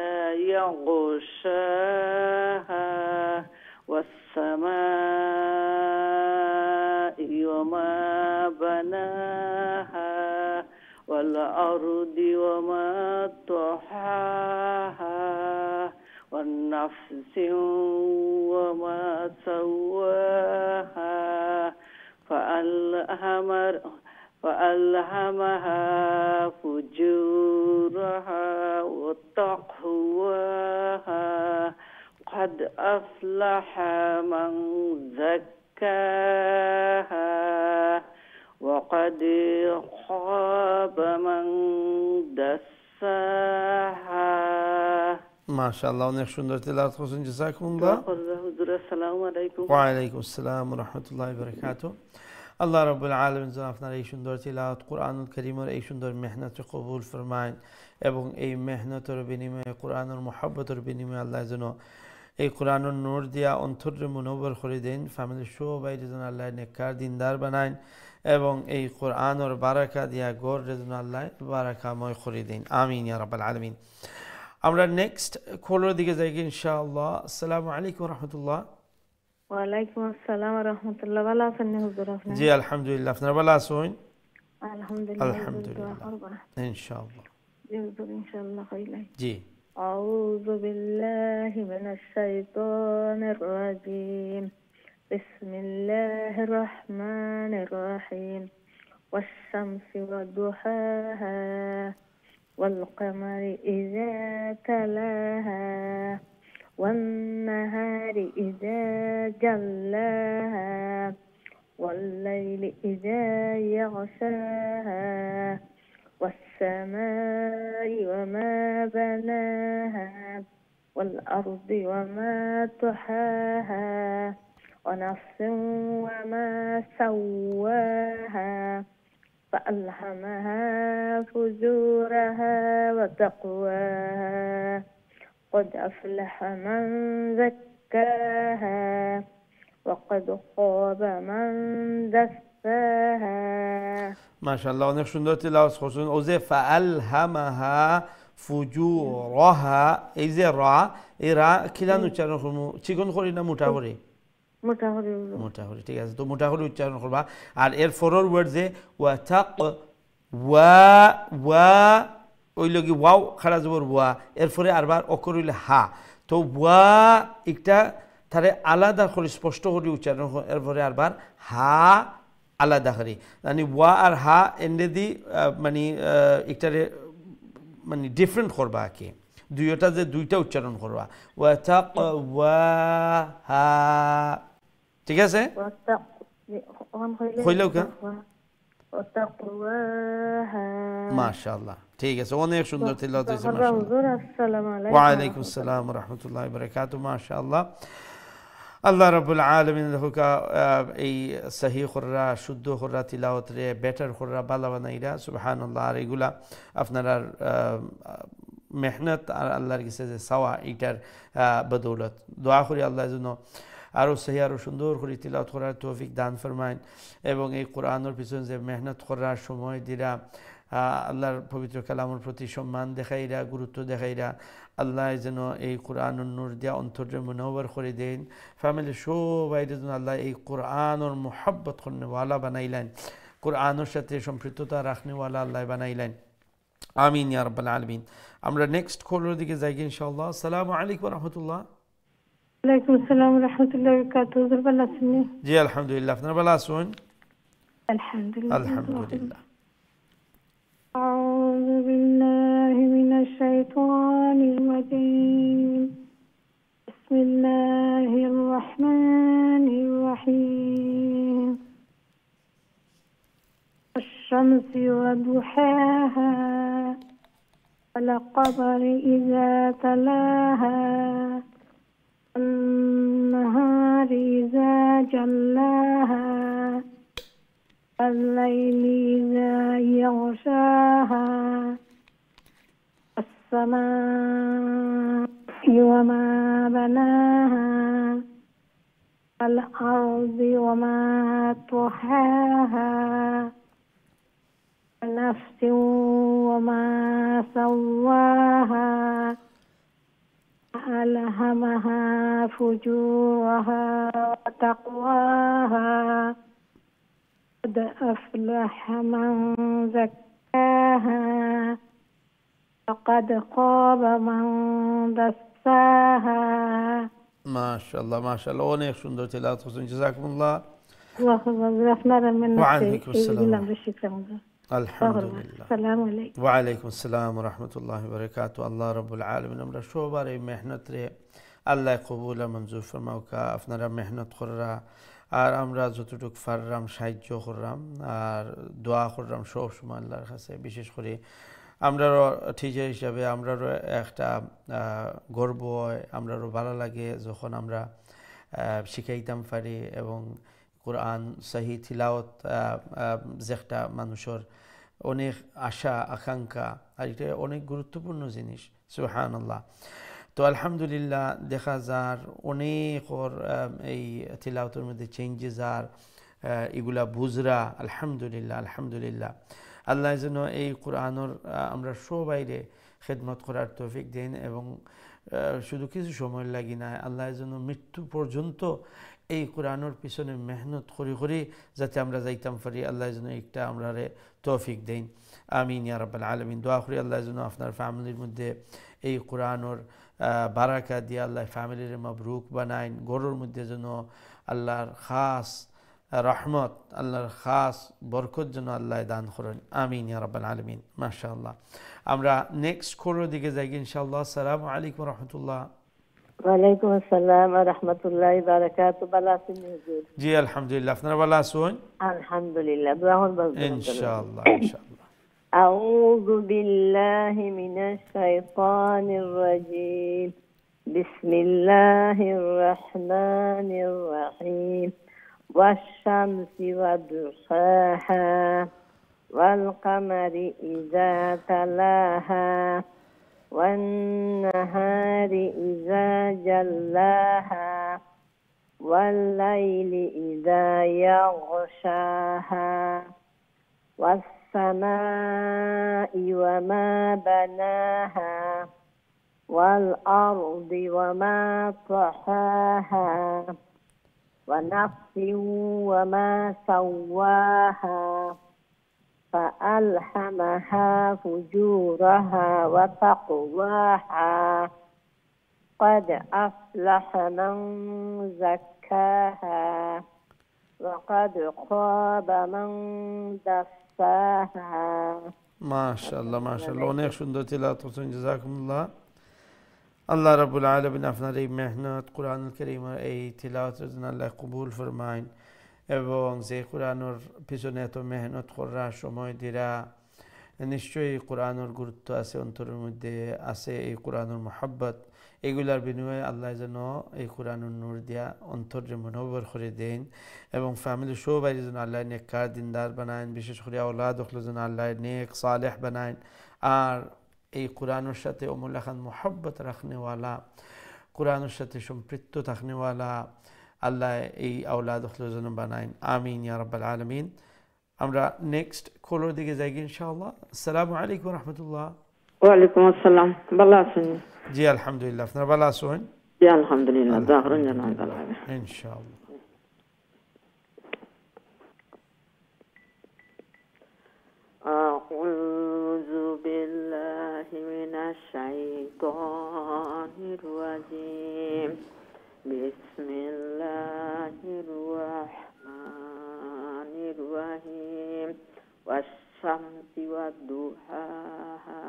يغشاها والسماء وما بناها والأرض وما طحاها والنفس وما سواها فألهمها فجورها وتقواها قد أفلح من زكاها وقد خاب من دساها মাশাআল্লাহ, অনেক সুন্দর তেলাওয়াত করছেন, জাযাকুমুল্লাহ। হুজুর আসসালামু আলাইকুম। ওয়া আলাইকুম আসসালাম ওয়া রাহমাতুল্লাহি ওয়া বারাকাতুহু। আল্লাহ রাব্বুল আলামিন যেন আপনার এই সুন্দর তিলাওয়াত কুরআনুল কারীমের এই সুন্দর মেহনতকে কবুল ফরমায় এবং এই মেহনতের বিনিময়ে কুরআনের মুহাব্বতের বিনিময়ে আল্লাহ যেন এই কোরআনের নূর দিয়া অন্তরে মুনব্বর করে দেন, ফ্যামিলির সবাই যেন আল্লাহ নেককার দিনদার বানায় এবং এই কোরআনের বারাকা দিয়া গড় যেন আল্লাহ বারাকাময় করে দেন, আমিন ইয়া রাব্বাল আলামিন। আমরা নেক্সট কলের দিকে যাই ইনশাআল্লাহ। আসসালামু আলাইকুম ওয়া রাহমাতুল্লাহ। ওয়ালাইকুম আসসালাম ওয়া রাহমাতুল্লাহ। ভালো আছেন হুজুর আপনি? জি আলহামদুলিল্লাহ, আপনারা ভালো আছেন? আলহামদুলিল্লাহ। আলহামদুলিল্লাহ, ইনশাআল্লাহ। জি হুজুর ইনশাআল্লাহ খাইলাই। জি। আউযু বিল্লাহি মিনাশ শাইতানির রাজীম। বিসমিল্লাহির রহমানির রহিম। ওয়াশ-শামসি ওয়াদ-দুহাহা ওয়াল-কামারি ইযা তালাহা والنهار إذا جلاها والليل إذا يغشاها والسماء وما بناها والأرض وما طحاها ونفس وما سواها فألهمها فجورها وتقواها قد أفلح من زكاها وقد خاب من دساها মাশাআল্লাহ, অনেক সুন্দর তেলাওয়াত করছেন। ও যে ফাআলহামাহা ফুজুরাহা, এই যে রা, এই রা খিলান উচ্চারণ করবো, চিকন করি না মোটা করে? মোটা করে। মোটা করে, ঠিক আছে। তো মোটা করে উচ্চারণ করবা। আর এর ফরর ওয়ার্ড যে ওয়াতাক ওয়া ওয়া ওই লগি ওয়াও খাড়া জবর ওয়া, এরপরে আরবার অক্ষর হইলে হা। তো ওয়া একটা তারে আলাদা করে স্পষ্ট করে উচ্চারণ, এরপরে আরবার হা আলাদা করে, মানে ওয়া আর হা এন্ডে দি মানে একটারে মানে ডিফারেন্ট করবা আর কি, দুইটা যে দুইটা উচ্চারণ করবা। ওয়া তাক ওয়া হা, ঠিক আছে? হইলেও কা মাশাআল্লাহ, ঠিক আছে, অনেক সুন্দর তেলাওয়াত হয়েছে মাশাআল্লাহ। ওয়া আলাইকুম আসসালাম ওয়া রাহমাতুল্লাহি ওয়া বারাকাতুহু। মাশাআল্লাহ, আল্লাহ রাব্বুল আলামিন হুকা এই সহি খুররা শুদ্ধ খুররা তিলাওয়াত রে বেটার খুররা বালা বানাইরা, সুবহানাল্লাহ। আর এগুলা আপনারা মেহনত আর আল্লাহর কাছে যে সাওয়া, এটার বদৌলত দোয়া করি আল্লাহ যেন আরও সহি আরও সুন্দর করে তিলাওয়াত করার তৌফিক দান ফরমায় এবং এই কোরআনের পিছনে যে মেহনত করার সময় দিরা আল্লাহর পবিত্র কালামের প্রতি সম্মান দেখাইরা, গুরুত্ব দেখাইরা, আল্লাহ যেন এই কোরআনের নূর দিয়া অন্তরে মুনওয়ার করে দেন, ফ্যামিলির সবাই যেন আল্লাহ এই কোরআনের মুহাব্বত করনেওয়ালা বানাইলেন, কোরআনের সাথে সম্পৃক্ততা রাখনেওয়ালা আল্লাহ বানাইলেন, আমিন ইয়া রাব্বাল আলামিন। আমরা নেক্সট কলের দিকে যাই ইনশাআল্লাহ। আসসালামু আলাইকুম ওয়া রাহমাতুল্লাহ। ওয়ালাইকুম আসসালাম ওয়া রাহমাতুল্লাহি ওয়া বারাকাতুহু। হুজুর ভালো আছেন? জি আলহামদুলিল্লাহ, আপনারা ভালো আছেন? আলহামদুলিল্লাহ আলহামদুলিল্লাহ। أعوذ بالله من الشيطان الرجيم. بسم الله الرحمن الرحيم. الشمس وضحاها والقمر إذا تلاها والنهار إذا جلاها والليل إذا يغشاها السماء وما بناها والأرض وما طحاها ونفس وما سواها ألهمها فجورها وتقواها قد أفلح من زكاها وقد خاب من دساها মাশাআল্লাহ মাশাআল্লাহ, অনেক সুন্দর তেলাওয়াত করছেন, জাযাকুমুল্লাহ। আপনারা ওয়ালাইকুম আসসালাম। এইগুলো আমরা শিখলাম। আলহামদুলিল্লাহ। আসসালামু আলাইকুম। ওয়ালাইকুম আসসালাম ওয়া রাহমাতুল্লাহি ওয়া বারাকাতুহু। আল্লাহ রাব্বুল আলামিন আমরা সবার এই মেহনত রে আল্লাহ কবুল আর মঞ্জুর ফরমাউকা। আপনারা মেহনত কররা আর আমরা যতটুকু পারলাম সাহায্য করলাম আর দোয়া করলাম সব সময় আল্লাহর কাছে। বিশেষ করে আমরাও টিচার হিসাবে আমরাও একটা গর্ব হয়, আমরাও ভালো লাগে যখন আমরা শিখাইতাম পারি এবং কোরআন সহি তিলাওয়াত যেটা মানুষের অনেক আশা আকাঙ্ক্ষা আর এটা অনেক গুরুত্বপূর্ণ জিনিস। সুবহানাল্লাহ। তো আলহামদুলিল্লাহ দেখা যার অনেক এই তিলাওয়াতের মধ্যে চেঞ্জেস আর এগুলা বুঝরা। আলহামদুলিল্লাহ আলহামদুলিল্লাহ। আল্লাহ যেন এই কোরআনের আমরা সবাইরে খেদমত করার তৌফিক দেন এবং শুধু কিছু সময় লাগি না, আল্লাহ যেন মৃত্যু পর্যন্ত এই কোরআনের পিছনে মেহনত করি করি যাতে আমরা যাইতাম পারি। আল্লাহ যেন একটা আমরা তৌফিক দেন। আমিন ইয়া রাব্বাল আলামিন। দোয়া করি আল্লাহ যেন আপনার ফ্যামিলির মধ্যে এই কোরআনের বারাকা দিয়ে আল্লাহ ফ্যামিলির মাবরুক বানাইন। গরুর মধ্যে যেন আল্লাহর খাস রহমত, আল্লাহর খাস বরকত যেন আল্লাহ দান করেন। আমিন ইয়া রাব্বাল আলামিন। মাশাআল্লাহ। আমরা নেক্সট কোরের দিকে যাই ইনশাআল্লাহ। আসসালামু আলাইকুম রাহমাতুল্লাহ। ওয়ালাইকুম আসসালাম ওয়া রাহমাতুল্লাহি ওয়া বারাকাতুহু। ভালো আছেন হুজুর? জি আলহামদুলিল্লাহ। আপনারা ভালো আছেন? আলহামদুলিল্লাহ। দোয়া করবেন ইনশাআল্লাহ ইনশাআল্লাহ। আউযু বিল্লাহি মিনাশ শাইতানির রাজীম। বিসমিল্লাহির রহমানির রহিম। ওয়াশ-শামসি ওয়াদ-দুহাহা ওয়াল কামারি ইযা তালাহা والنهار إذا جلاها والليل إذا يغشاها والسماء وما بناها والأرض وما طحاها ونفس وما سواها فألهمها فجورها وتقواها قد أفلح من زكاها وقد خاب من دساها। মাশাআল্লাহ মাশাআল্লাহ, অনেক সুন্দর তিলাওয়াত করছেন, জাযাকুমুল্লাহ। আল্লাহ রাব্বুল আলামিন আপনার এই মেহনত কোরআনুল কারীমের এই তিলাওয়াতের জন্য আল্লাহ কবুল ফরমাইন এবং যে কোরআনের পিছনে এত মেহনত করার সময় দিরা নিশ্চয়ই কোরআনের গুরুত্ব আছে, অন্তরের মধ্যে আছে এই কোরআনের মহব্বত। এগুলার বিনিময়ে আল্লাহ যেন এই কোরআনের নূর দিয়া অন্তরে মনোবর করে দেন এবং ফ্যামিলি সবাই যেন আল্লাহ নেককার দিনদার বানায়, বিশেষ করে আওলাদ হলো যেন আল্লাহ নেক সালেহ বানায় আর এই কোরআনের সাথে অমূল্যাখান মহব্বত রাখনেওয়ালা, কোরআনের সাথে সম্পৃক্ত থাকনেওয়ালা আল্লাহ এই আওলাদ হলো যেন বানাইন। আমিন ইয়া রাব্বাল আলামিন। আমরা নেক্সট কলের দিকে যাই ইনশাআল্লাহ। আসসালামু আলাইকুম রাহমাতুল্লাহ। ওয়ালাইকুম আসসালাম। ভালো আছেন? জি আলহামদুলিল্লাহ। আপনারা ভালো আছেন? জি আলহামদুলিল্লাহ। দোয়া করেন যেন ভালো হবে ইনশাআল্লাহ। আউযু বিল্লাহি মিনাশ শাইতানির রাজীম। বিসমিল্লাহির রহমানির রহিম। ওয়াশ-শামসি ওয়াদ-দুহাহা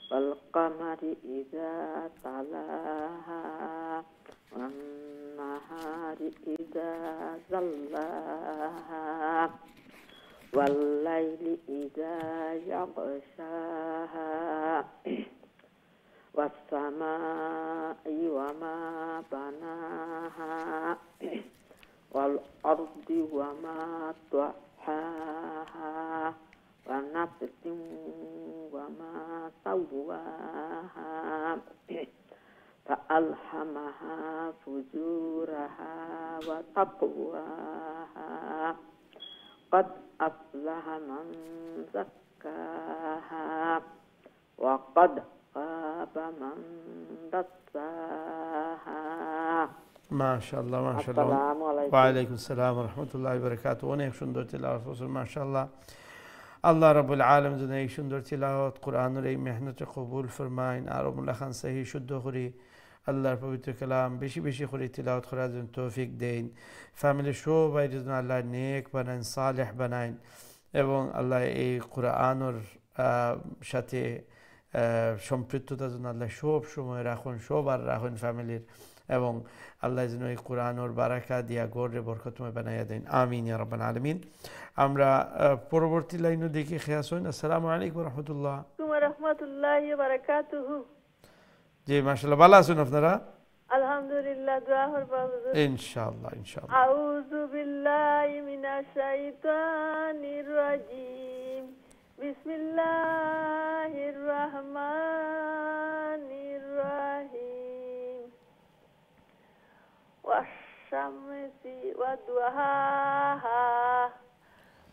ওয়াল কামারি ইযা তালাহা ওয়ান নাহারি ইযা জাল্লাহা ওয়াল লাইলি ইযা ইয়াগশাহা ওয়াস সামাই ওয়া মা বানাহা ওয়াল আরদি ওয়া মা তাহাহা ওয়া নাফসিন ওয়া মা সাওয়াহা فألهمها فجورها وتقواها قد أفلح من زكاها وقد خاب من دساها মাশাআল্লাহ মাশাআল্লাহ। আসসালামু আলাইকুম। ওয়ালাইকুম আসসালাম ওয়া রাহমাতুল্লাহি ওয়া বারাকাতুহু। অনেক সুন্দর তিলাওয়াত করছেন মাশাআল্লাহ। আল্লাহ রাব্বুল আলামিন যেন এই সুন্দর তিলাওয়াত কোরআনের এই মেহনতে কবুল ফরমাইন আর আমল খান সহি শুদ্ধ করে আল্লাহর পবিত্র কালাম বেশি বেশি করে তিলাওয়াত করার জন্য তৌফিক দেন। ফ্যামিলির সবাই যেন আল্লাহ নেক বানাইন, সালেহ বানাইন এবং আল্লাহ এই কোরআনের সাথে সম্পৃক্ততা যেন আল্লাহ সব সময় রাখুন, সবার রাখুন ফ্যামিলির, এবং আল্লাহ যেন এই কোরআনের বারাকা দিয়া গড়ে বরকতময় বানাইয়া দেন। আমিন ইয়া রাব্বাল আলামিন। আমরা পরবর্তী লাইনও দেখি খেয়াস হইন। আসসালামু আলাইকুম রহমতুল্লাহ। রহমতুল্লাহি ওয়া বারাকাতুহু। জি মাশাআল্লাহ, ভালো আছেন আপনারা? আলহামদুলিল্লাহ, দোয়া করব হুজুর। ইনশাআল্লাহ ইনশাআল্লাহ। আউযু বিল্লাহি মিনাশ শাইতানির রাজীম। বিসমিল্লাহির রহমানির রহিম। ওয়াশ-শামসি ওয়াদ-দুহাহা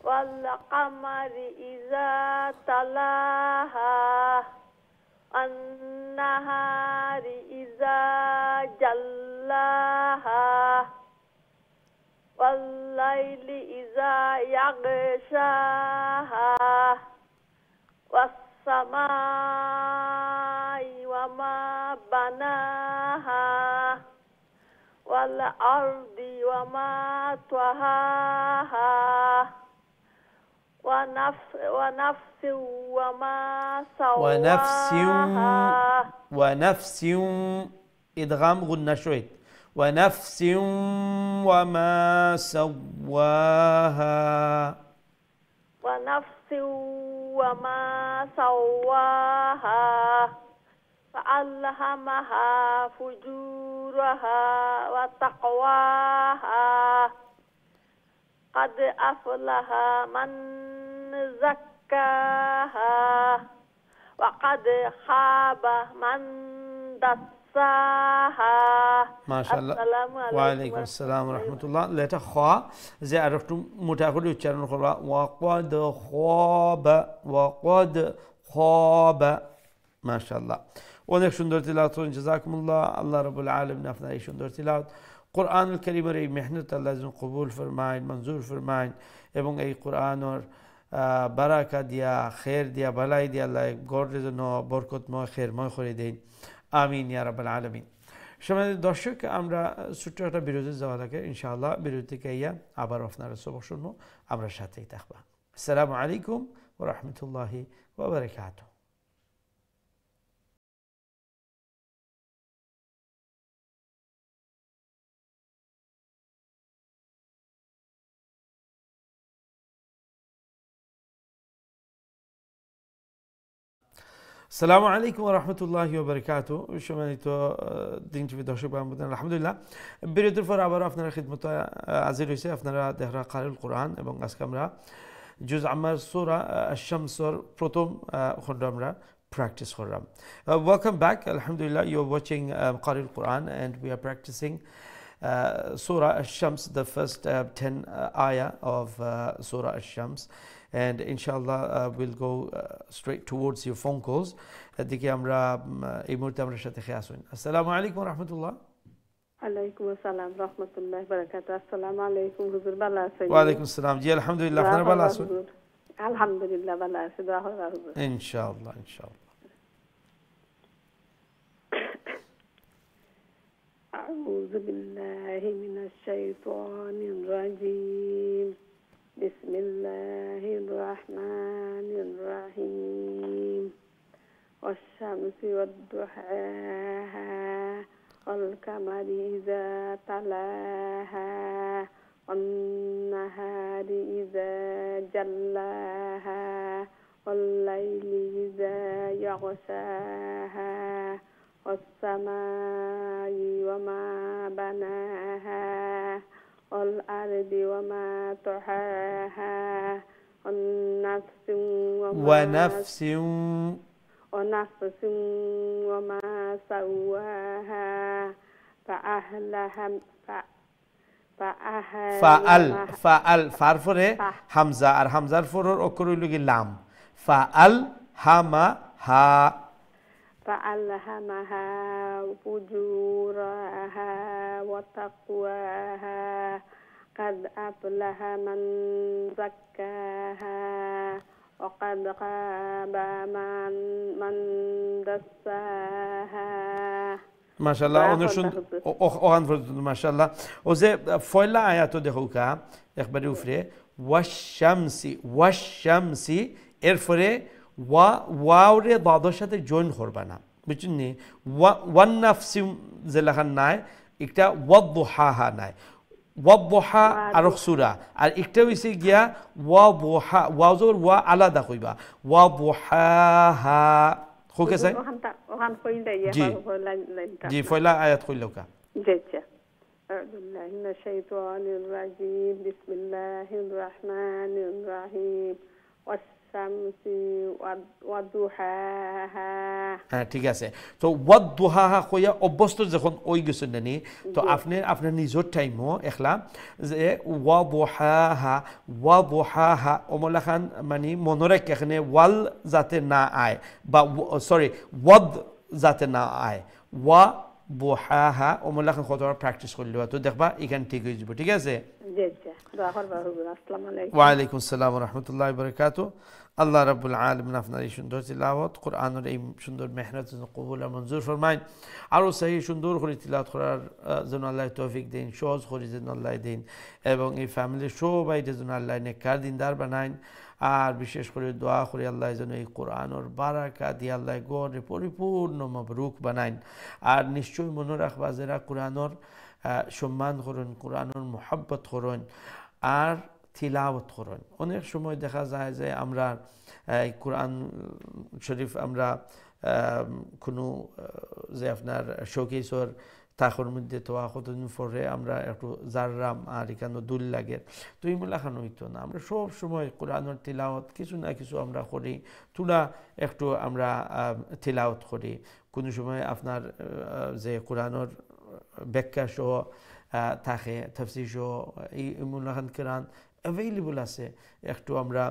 ওয়াল কামারি ইযা তালাহা আন-নাহারি ইযা জাল্লাহা ওয়াল-লাইলি ইযা ইয়াগশাহা ওয়াস-সামাই ওয়া মা বানাহা ওয়াল-আরদি ওয়া মা তাহাহা ونفس وما سواها ونفس إدغام غنى شوية. ونفس وما سواها ونفس وما سواها فألهمها فجورها وتقواها قد أفلح من زكاها وقد خاب من دساها ما شاء الله। ওয়ালাইকুম আসসালাম ওয়া রাহমাতুল্লাহ। লেটা খ যে আর একটু মোটা করে উচ্চারণ করবা। ওয়াকাদ খাবা, ওয়াকাদ খাবা। মাশাআল্লাহ, অনেক সুন্দর তিলাওয়াত করেন, জাযাকুমুল্লাহ। আল্লাহ রাব্বুল আলামিন আপনার এই সুন্দর তিলাওয়াত কোরআনুল কারীমের এই মেহনত আল্লাহ যেন কবুল ফরমাইন, মঞ্জুর ফরমাইন, এবং এই কোরআনের বারাকা দিয়া, খের দিয়া, বালাই দিয়া আল্লাহ গড়ের জন্য বরকতময় খেরময় করে দেন। আমিন ইয়া রাব্বাল আলামিন। সম্মানিত দর্শক, আমরা ছোট্ট একটা বিরতি যাওয়া লাগে, ইনশাআল্লাহ বিরতি থেকে ইয়া আবার আপনারা সবক শুনবো, আমরা সাথেই থাকবা। আসসালামু আলাইকুম ওয়া রাহমাতুল্লাহি ওয়া বারাকাতুহু। আসসালামু আলাইকুম ওয়া রাহমাতুল্লাহি ওয়া বারাকাতুহু। সম্মানিত দিন টিভি দর্শক বান্ধবগণ, আলহামদুলিল্লাহ বিরতির পর আবার আপনারা খিদমতে হাজির হয়েছে। আপনারা দেখরা কারিউল কোরআন, এবং আজকে আমরা জুজ আম্মার সূরা আশ-শামসের প্রথম খণ্ড আমরা practice করলাম। Welcome back. Alhamdulillah, you're watching Qari'ul Quran, and we are practicing Surah Ash-Shams, the first 10 ayah of Surah Ash-Shams. And inshallah we'll go straight towards your phone calls. দিকে আমরা এই মুহূর্তে আমরা সাথে খেয়াস হই। আসসালামু আলাইকুম রাহমাতুল্লাহ। আলাইকুম আসসালাম রাহমাতুল্লাহি ওয়া বারাকাতুহু। আসসালামু আলাইকুম হুজুর, ভালো আছেন? ওয়া আলাইকুম আসসালাম। জি আলহামদুলিল্লাহ, আপনারা ভালো আছেন? আলহামদুলিল্লাহ ভালো আছি, দোয়া করব হুজুর। ইনশাআল্লাহ ইনশাআল্লাহ। আউযু বিল্লাহি মিনাশ শাইতানির রাজীম। বিসমিল্লাহির রহমানির রহিম। ওয়াশ-শামসি ওয়াদ-দুহাহা ওয়াল কামারি ইযা তালাহা ওয়ান নাহারি ইযা জাল্লাহা ওয়াল লাইলি ইযা ইয়াগশাহা ওয়াস-সামাই ওয়া মা বানাহা والأرض وما طحاها ونفس وما سواها ফাআল ফার পরে হামজা, আর হামজার পরের অক্ষর হইল কি লাম। ফাআল হামা হা فألهمها فجورها وتقواها قد أفلح من زكاها وقد خاب من دساها মাশাআল্লাহ অনেক সুন্দর ওখান পর্যন্ত মাশাআল্লাহ ও যে ফয়লা আয়াত দেখো কা একবারে উপরে ওয়াশামসি এরপরে ওয়াওরে দাদের সাথে জয়েন করবা না বুঝছেন নি ওয়ান নাফসি যে লেখার নাই একটা ওয়াদুহাহা নাই ওয়াদুহা আর সূরা আর একটা হইছে গিয়া ওয়াদুহা ওয়াজর ওয়া আলাদা কইবা ওয়াদুহাহা ওকে স্যার ওখান কই যাইয়া জি ফয়লা আয়াত কইলো কা জি আচ্ছা أعوذ بالله من الشيطان الرجيم بسم الله الرحمن الرحيم والشمس وضحاها হ্যাঁ ঠিক আছে তো ওয়াদুহাহা কইয়া অভ্যস্ত যখন ওই গেছেন নানি তো আপনি আপনার নিজের টাইমও একলা যে ওয়াদুহাহা ওমলা খান মানে মনে রাখ এখানে ওয়াল যাতে না আয় বা সরি ওয়াদ যাতে না আয় ওয়া বুহাহা ওমলা খান কতবার প্র্যাকটিস করলে তো দেখবা এখানে ঠিক হয়ে যাবে ঠিক আছে জি আচ্ছা দোয়া করবা হুজুর আসসালামু আলাইকুম ওয়া আলাইকুম আসসালাম ওয়া রাহমাতুল্লাহি ওয়া বারাকাতুহু আল্লাহ রাব্বুল আলামিন আপনার এই সুন্দর তিলাওয়াত কোরআনের এই সুন্দর মেহনত কবুল আর মঞ্জুর ফরমাইন আরও সহি সুন্দর করে তিলাওয়াত করার জন্য আল্লাহ তৌফিক দিন সহজ করে যেন আল্লাহ দিন এবং এই ফ্যামিলির সবাই যেন আল্লাহ নেককার দিনদার বানাইন আর বিশেষ করে দোয়া করি আল্লাহ যেন এই কোরআনের বারাকা দিয়ে আল্লাহ গড়ে পরিপূর্ণ মবরুক বানাইন আর নিশ্চয়ই মনে রাখবা যারা কোরআনের সম্মান করুন কোরআনের মোহাব্বত করুন আর তিলাওয়াত করুন অনেক সময় দেখা যায় যে আমরা এই কোরআন শরীফ আমরা কোনো যে আপনার শোকেসর তাকর মধ্যে তো কতদিন পরে আমরা একটু জাররাম আর এখানে দুল লাগে তো এইগুলা খানো হইতো না আমরা সব সময় কোরআনের তিলাওয়াত কিছু না কিছু আমরা করি তুলা একটু আমরা তিলাওয়াত করি কোনো সময় আপনার যে কোরআনের ব্যাখ্যা সহ থাকে তাফসীর সহ এই মূল্যায়ন কোরআন অ্যাভেলেবল আছে একটু আমরা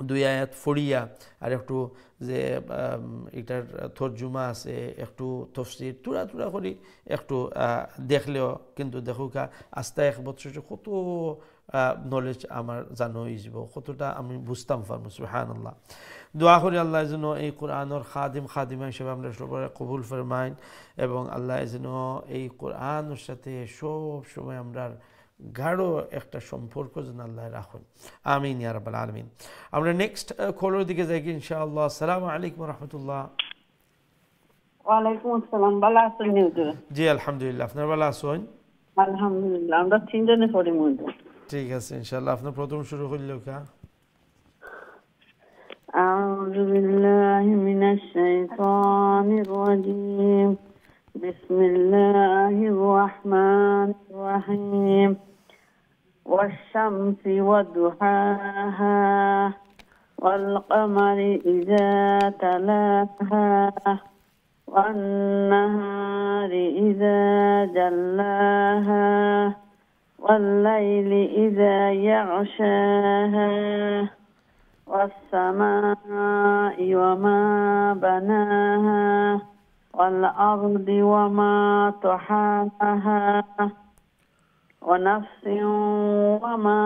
দুই আয়াত ফড়িয়া আর একটু যে এটার তর্জমা আছে একটু তফসির তুরা তুরা করি একটু দেখলেও কিন্তু দেখুকা আস্তে এক বছর কত নলেজ আমার জানো হয়ে যাব কতটা আমি বুঝতাম পারবো সুবহানাল্লাহ দোয়া করি আল্লাহ যেন এই কোরআনের খাদিমা হিসেবে আমরা সবাই কবুল ফরমাইন এবং আল্লাহ যেন এই কোরআনের সাথে সব সময় আমরা গাঢ় একটা সম্পর্ক যেন আল্লাহ রাখুন আমিন ইয়া রাব্বাল আলামিন আমরা নেক্সট কলের দিকে যাই ইনশাআল্লাহ আসসালামু আলাইকুম ওয়া রাহমাতুল্লাহ ওয়া আলাইকুম আসসালাম ভালো আছেন হুজুর জি আলহামদুলিল্লাহ আপনার ভালো আছেন আলহামদুলিল্লাহ আমরা তিনজনে পড়ি হুজুর ঠিক আছে ইনশাআল্লাহ আপনি প্রথম শুরু করলেও কা أعوذ بالله من الشيطان الرجيم بسم الله الرحمن الرحيم والشمس وضحاها والقمر إذا تلاها والنهار إذا جلاها والليل إذا يغشاها والسماء وما بناها والأرض وما طحاها ونفس وما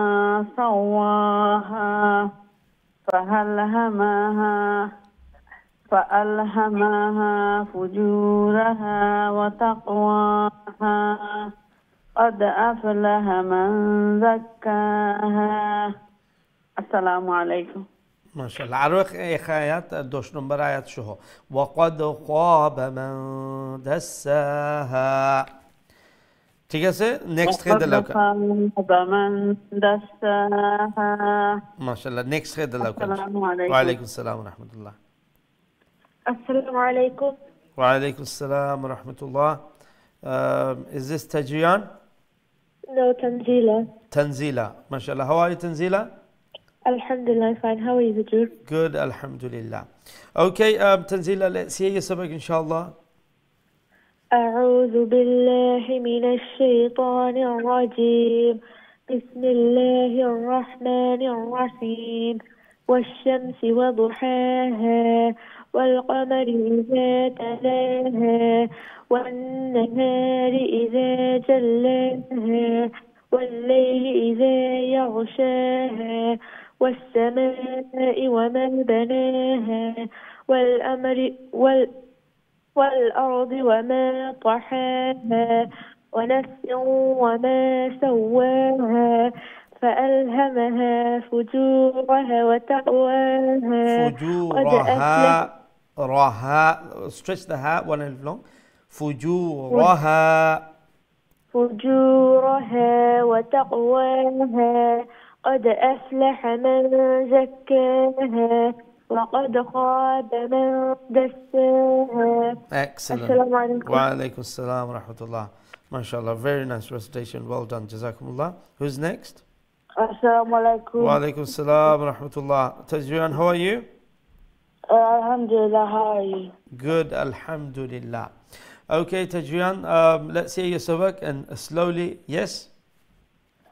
سواها فألهمها فجورها وتقواها قد أفلح من زكاها السلام عليكم মাশাআল্লাহ আরো এক আয়াত 10 নম্বর আয়াত সহ ওয়াকাদ খাবা মান দাসাহা ঠিক আছে নেক্সট খেদা লাউকা মান দাসাহা মাশাআল্লাহ নেক্সট খেদা লাউকা ওয়া আলাইকুম আসসালাম ওয়া রাহমাতুল্লাহ আসসালামু আলাইকুম ওয়া আলাইকুম আসসালাম ওয়া রাহমাতুল্লাহ is this Tajiyan? No, Tanzila. Tanzila mashallah how are you Tanzila? Alhamdulillah, fine. How are you, Hujur? Good, alhamdulillah. Okay, Tanzila, let's hear your sabak, inshallah. أعوذ بالله من الشيطان الرجيم بسم الله الرحمن الرحيم والشمس وضحاها والقمر إذا تلاها والنهار إذا جلاها والليل إذا يغشاها والسماء وما بناها والأرض وما طحاها ونفس وما سواها فألهمها فجورها وتقواها قد أفلح رها stretch the ha one alif long فجورها وتقواها قد أفلح من زكاها وقد خاب من دساها. Excellent. السلام عليكم. Wa alaikum assalam wa rahmatullah. MashaAllah, very nice recitation, well done, jazakumullah. Who's next? Assalamu alaikum. Wa alaikum assalam wa rahmatullah. Tajrian, how are you? Alhamdulillah, how are you? Good, alhamdulillah. Okay, Tajrian, let's hear your sabak and slowly, yes?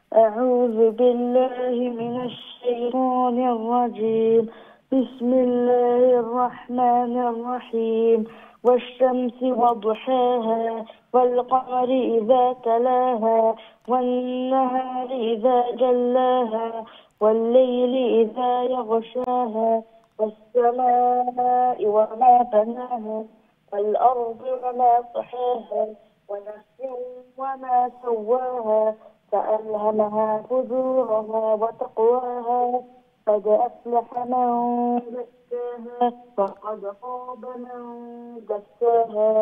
أعوذ بالله من الشيطان الرجيم بسم الله الرحمن الرحيم والشمس وضحاها والقمر إذا تلاها والنهار إذا جلاها والليل إذا يغشاها والسماء وما بناها والأرض وما طحاها ونفس وما سواها فألهمها فجورها وتقواها قد أفلح من زكاها وقد خاب من دساها.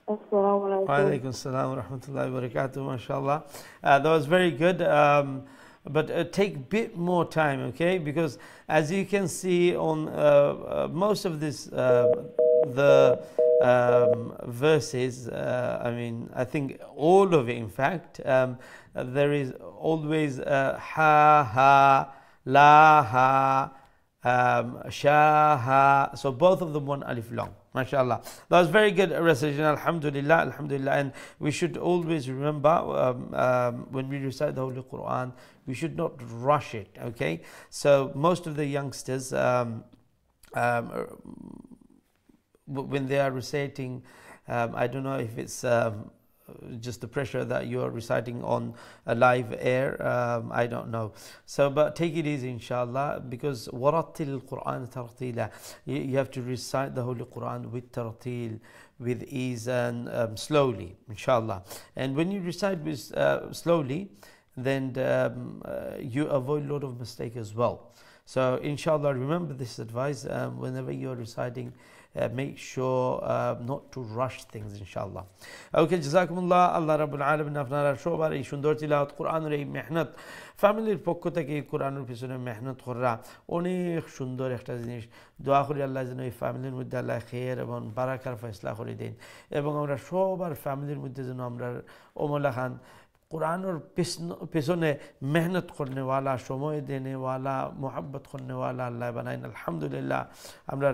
Assalamu alaikum. Wa alaikum assalam wa rahmatullahi wa barakatuh, mashallah. That was very good. But take a bit more time, okay? Because as you can see on most of this, the verses, I think all of it, in fact, there is always ha, ha, la, ha, sha, ha. So both of them one alif long. MashaAllah. That was very good recitation. Alhamdulillah, alhamdulillah. And we should always remember when we recite the Holy Quran, we should not rush it, okay? So most of the youngsters, when they are reciting, I don't know if it's just the pressure that you are reciting on a live air, I don't know. So, but take it easy, inshallah, because warattil Quran tartila. You have to recite the Holy Quran with tartil, with ease and slowly, inshallah. And when you recite with slowly, then you avoid a lot of mistake as well. So, inshallah, remember this advice whenever you are reciting. Make sure not to rush things, inshallah. Okay, jazakumullah. Allah Rabbul Alamin আপনারা সবার এই সুন্দর তিলাওয়াত কোরআনের এই মেহনত ফ্যামিলির পক্ষ থেকে এই কোরআনের পিছনে মেহনত করা অনেক সুন্দর একটা জিনিস। দোয়া করি আল্লাহ যেন এই ফ্যামিলির মধ্যে আল্লাহ খের এবং বারাকার ফয়সলা করে দেন এবং আমরা সবার ফ্যামিলির মধ্যে যেন আমরা ওমলা খান कुरान और पिछने मेहनत करने वाला समय देने वाला मोहब्बत करने वाला अल्लाह बनाएं अल्हम्दुलिल्लाह আমরা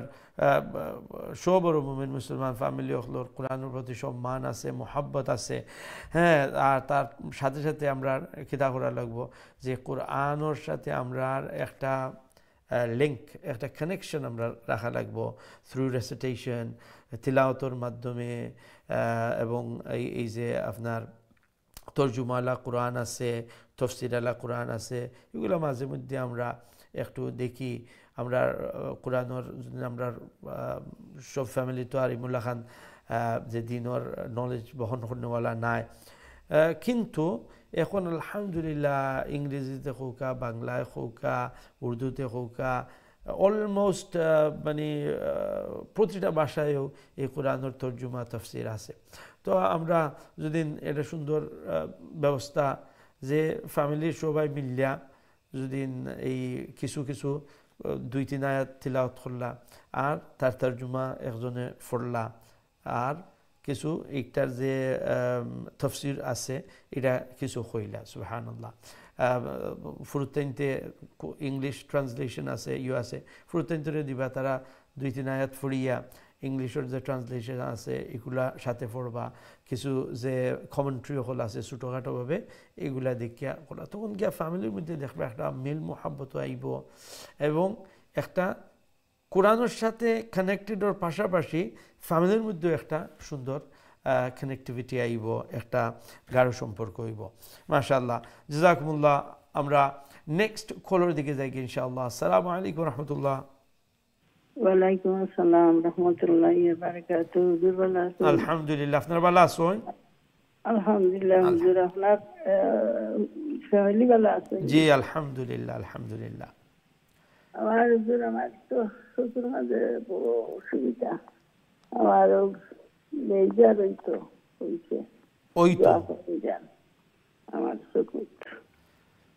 সবার মুমিন মুসলমান ফ্যামিলি হলো কোরআনের প্রতি সম্মান আছে মোহব্বত আছে হ্যাঁ আর তার সাথে সাথে আমরা কিতা করা লাগবো যে কোরআনের সাথে আমরা একটা লিংক একটা কানেকশন আমরা রাখা লাগবো থ্রু রেসিটেশন তিলাওয়াতের মাধ্যমে এবং এই যে আপনার তরজুমা আলা কোরআন আছে তফসির আলা কোরআন আছে এগুলো মাঝে মধ্যে আমরা একটু দেখি আমরা কোরআনের আমরা সব ফ্যামিলি তো আর ইমুল্লাহ খান যে দিনের নলেজ বহন করনেওয়ালা নাই কিন্তু এখন আলহামদুলিল্লাহ ইংরেজিতে হোকা বাংলায় হোকা উর্দুতে হোকা অলমোস্ট মানে প্রতিটা ভাষায়ও এই কোরআনের তরজুমা তফসির আছে তো আমরা যদি এটা সুন্দর ব্যবস্থা যে ফ্যামিলির সবাই মিলিয়া যদি এই কিছু কিছু দুই তিন আয়াত তিলাওয়াত করলা আর তার তরজুমা একজনে পড়লা আর কিছু একটার যে তফসির আছে এটা কিছু কইলা সুবহানাল্লাহ ফুরুতাইনতে ইংলিশ ট্রান্সলেশন আছে ইউ আছে ফুরুতাইনতে দিবা তারা দুই তিন আয়াত পড়িয়া ইংলিশের যে ট্রান্সলেশন আছে এগুলা সাথে পড়বা কিছু যে কমেন্ট্রি হল আছে ছোটোখাটোভাবে এগুলা দেখিয়া করা তখন গিয়া ফ্যামিলির মধ্যে দেখবা একটা মিল মোহাব্বত আইব এবং একটা কোরআনের সাথে কানেক্টেডর পাশাপাশি ফ্যামিলির মধ্যেও একটা সুন্দর কানেক্টিভিটি আইব, একটা গাঢ় সম্পর্ক হইব। মাশাআল্লাহ, জাযাকুমুল্লাহ। আমরা নেক্সট কলের দিকে যাই ইনশাআল্লাহ। আসসালামু আলাইকুম রহমতুল্লাহ। ওয়ালাইকুম আসসালাম রহমতুল্লাহি ওয়া বারাকাতুহু। হুজুর ভালো আছেন? আলহামদুলিল্লাহ, আপনার ভালো আছেন? আলহামদুলিল্লাহ হুজুর, আপনার ফ্যামিলি ভালো আছে? জি আলহামদুলিল্লাহ, আলহামদুলিল্লাহ। আমার হুজুর, আমার তো শ্বশুর মাঝে বড় অসুবিধা, আমারও বেজার হইতো হইছে, ওই তো যান আমার চকুর